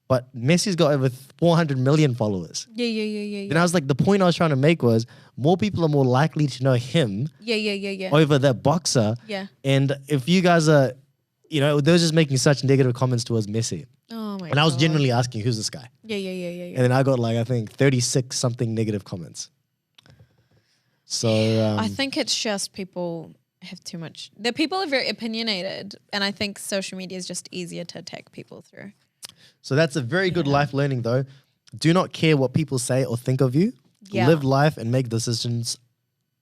but Messi's got over 400 million followers. Yeah. And I was like, the point I was trying to make was more people are more likely to know him Yeah. over that boxer. Yeah. And if you guys are, they were just making such negative comments towards Messi. Oh my God. And I was genuinely asking, who's this guy? Yeah. And then I got I think 36 something negative comments. So I think it's just people have too much. The people are very opinionated, and I think social media is just easier to attack people through. So that's a very good life learning though. Do not care what people say or think of you. Yeah. Live life and make decisions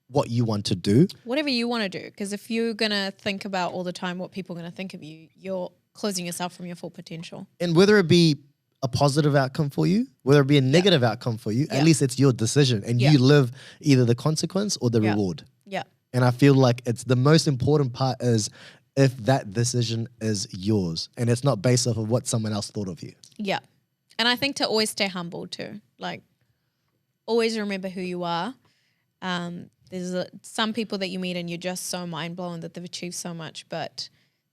what you want to do. Whatever you want to do, because if you're gonna think about all the time what people are gonna think of you, you're closing yourself from your full potential. And whether it be a positive outcome for you, whether it be a negative outcome for you, at least it's your decision and you live either the consequence or the reward. Yeah. And I feel like it's the most important part is if that decision is yours and it's not based off of what someone else thought of you. Yeah. And I think to always stay humble too. Like, always remember who you are. There's some people that you meet and you're just so mind blown that they've achieved so much, but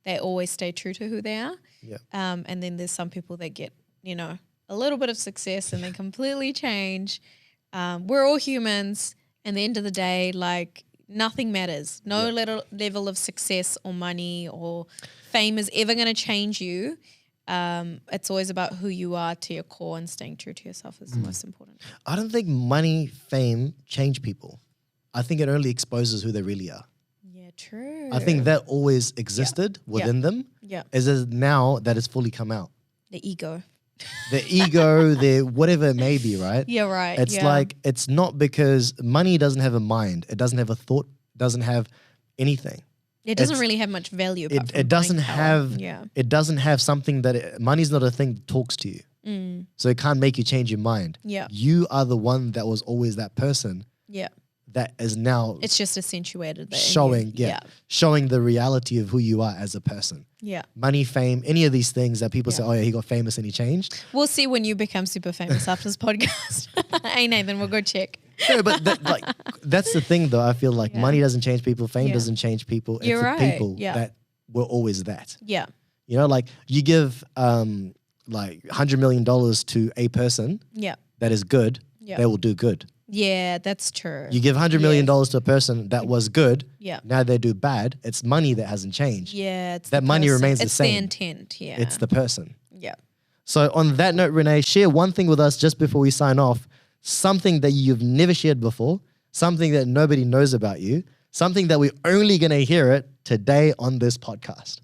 they always stay true to who they are. Yeah. And then there's some people that get, a little bit of success and they completely change. We're all humans. And the end of the day, nothing matters. No little level of success or money or fame is ever going to change you. It's always about who you are to your core, and staying true to yourself is the most important. I don't think money, fame change people. I think it only exposes who they really are. Yeah, true. I think that always existed within them. Yeah. Is now that it's fully come out. The ego. The ego, the whatever it may be, right? Yeah, right. It's it's not because money doesn't have a mind. It doesn't have a thought, doesn't have anything. It doesn't really have much value. It doesn't have it doesn't have something that money's not a thing that talks to you. So it can't make you change your mind. Yeah. You are the one that was always that person Yeah. that is now It's just accentuated there. showing the reality of who you are as a person. Yeah. Money, fame, any of these things that people say, oh yeah, he got famous and he changed. We'll see when you become super famous after this podcast. Hey, Nathan, we'll go check. No, but that's the thing though. I feel like money doesn't change people. Fame doesn't change people. It's You're the right. people that were always that. Yeah. You give $100 million to a person Yeah. that is good, Yeah. they will do good. Yeah, that's true. You give $100 million to a person that was good. Yeah. Now they do bad. It's money that hasn't changed. Yeah, it's that the money person. remains the It's same. the intent. Yeah, It's the person. yeah. So on that note, Renee, share one thing with us just before we sign off. Something that you've never shared before. Something that nobody knows about you. Something that we're only going to hear it today on this podcast.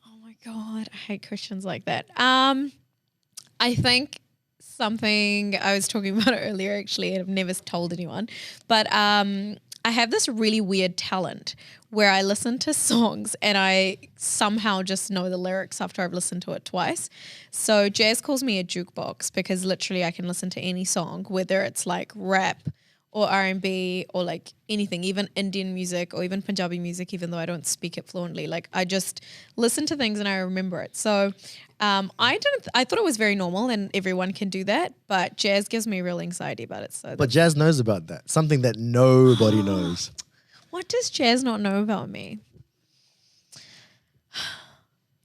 Oh my God, I hate questions like that. I think something I was talking about it earlier, actually, and I've never told anyone, but I have this really weird talent where I listen to songs and I somehow just know the lyrics after I've listened to it twice. So Jazz calls me a jukebox because literally I can listen to any song, whether it's like rap or R&B or like anything, even Indian music or even Punjabi music, even though I don't speak it fluently. Like I just listen to things and I remember it. So I thought it was very normal and everyone can do that, but Jazz gives me real anxiety about it. So But Jazz knows about that. Something that nobody knows. what does Jazz not know about me?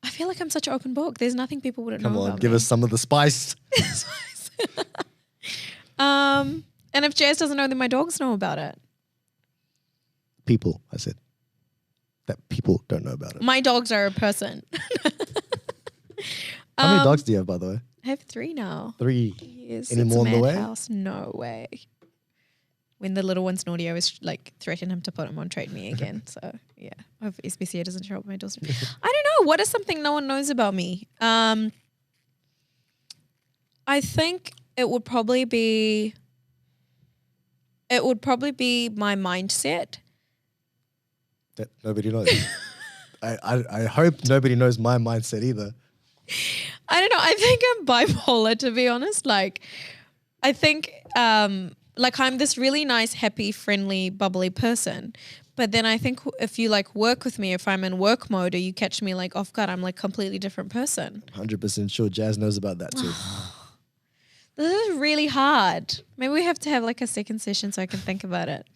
I feel like I'm such an open book. There's nothing people wouldn't know about me. Come on, give us some of the spice. And if Jazz doesn't know, then my dogs know about it. People, I said. That people don't know about it. My dogs are a person. How many dogs do you have, by the way? I have 3 now. 3. Yes, Any it's more a on the way? madhouse. No way. When the little one's naughty, I always like threaten him to put him on Trade Me again. So yeah, I hope SPCA doesn't show up at my doorstep. I don't know. What is something no one knows about me? I think it would probably be my mindset. That nobody knows. I hope nobody knows my mindset either. I don't know. I think I'm bipolar, to be honest. Like, I think like I'm this really nice, happy, friendly, bubbly person. But then I think if you like work with me, if I'm in work mode or you catch me like off guard, I'm like completely different person. 100% sure Jazz knows about that too. This is really hard. Maybe we have to have like a second session so I can think about it.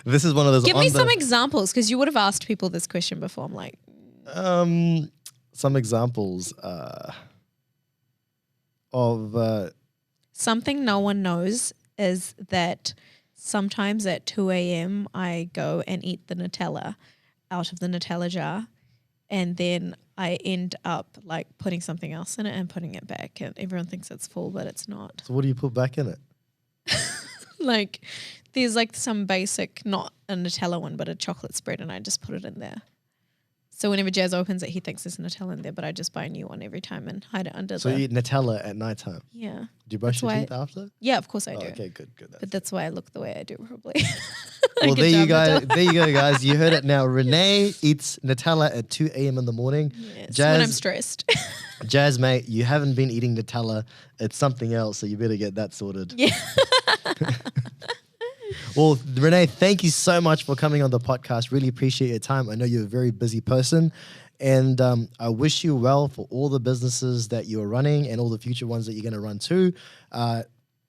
This is one of those. Give me some examples because you would have asked people this question before. I'm like, some examples of something no one knows is that sometimes at 2 a.m. I go and eat the Nutella out of the Nutella jar and then I end up like putting something else in it and putting it back and everyone thinks it's full but it's not. So what do you put back in it? Like there's like some basic, not a Nutella one, but a chocolate spread and I just put it in there. So whenever Jazz opens it, he thinks there's Nutella in there, but I just buy a new one every time and hide it under So you eat Nutella at night time? Yeah. Do you brush your why- teeth after? Yeah, of course I do. Okay, good. But that's why I look the way I do probably. Well, Good there you job, go. There you go, guys. You heard it now. Renee eats Nutella at 2 a.m. in the morning. Yes, when I'm stressed. Jazz, mate, you haven't been eating Nutella. It's something else, so you better get that sorted. Yeah. Well, Renee, thank you so much for coming on the podcast. Really appreciate your time. I know you're a very busy person. And I wish you well for all the businesses that you're running and all the future ones that you're going to run too.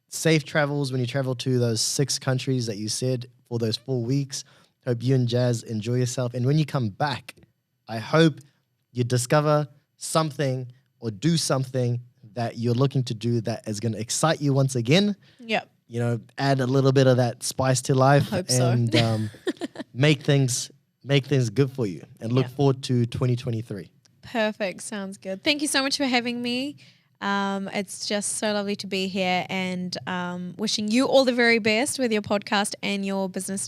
Safe travels when you travel to those 6 countries that you said for those 4 weeks. Hope you and Jazz enjoy yourself. And when you come back, I hope you discover something or do something that you're looking to do that is going to excite you once again. Yep. You know, add a little bit of that spice to life I hope so. and make things good for you and look Yeah. forward to 2023. Perfect. Sounds good. Thank you so much for having me. It's just so lovely to be here and wishing you all the very best with your podcast and your business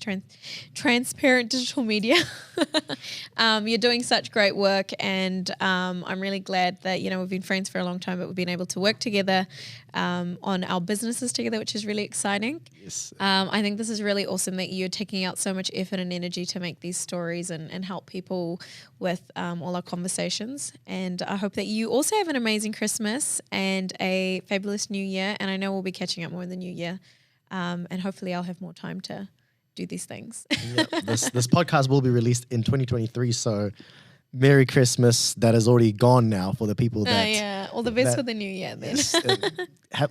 transparent digital media. You're doing such great work and I'm really glad that, you know, we've been friends for a long time, but we've been able to work together on our businesses together, which is really exciting. Yes. I think this is really awesome that you're taking out so much effort and energy to make these stories and help people with all our conversations. And I hope that you also have an amazing Christmas and a fabulous New Year. And I know we'll be catching up more in the New Year. And hopefully I'll have more time to do these things. This podcast will be released in 2023. So Merry Christmas. That is already gone now for the people that. Yeah, all the best that- for the New Year then. Yes,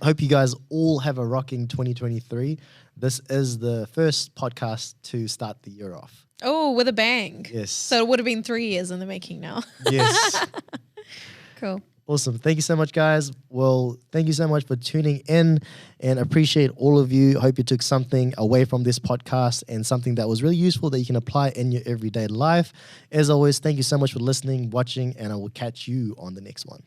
hope you guys all have a rocking 2023. This is the first podcast to start the year off. Oh, with a bang. Yes. So it would have been 3 years in the making now. Yes. Cool. Awesome. Thank you so much, guys. Well, thank you so much for tuning in and appreciate all of you. Hope you took something away from this podcast and something that was really useful that you can apply in your everyday life. As always, thank you so much for listening, watching, and I will catch you on the next one.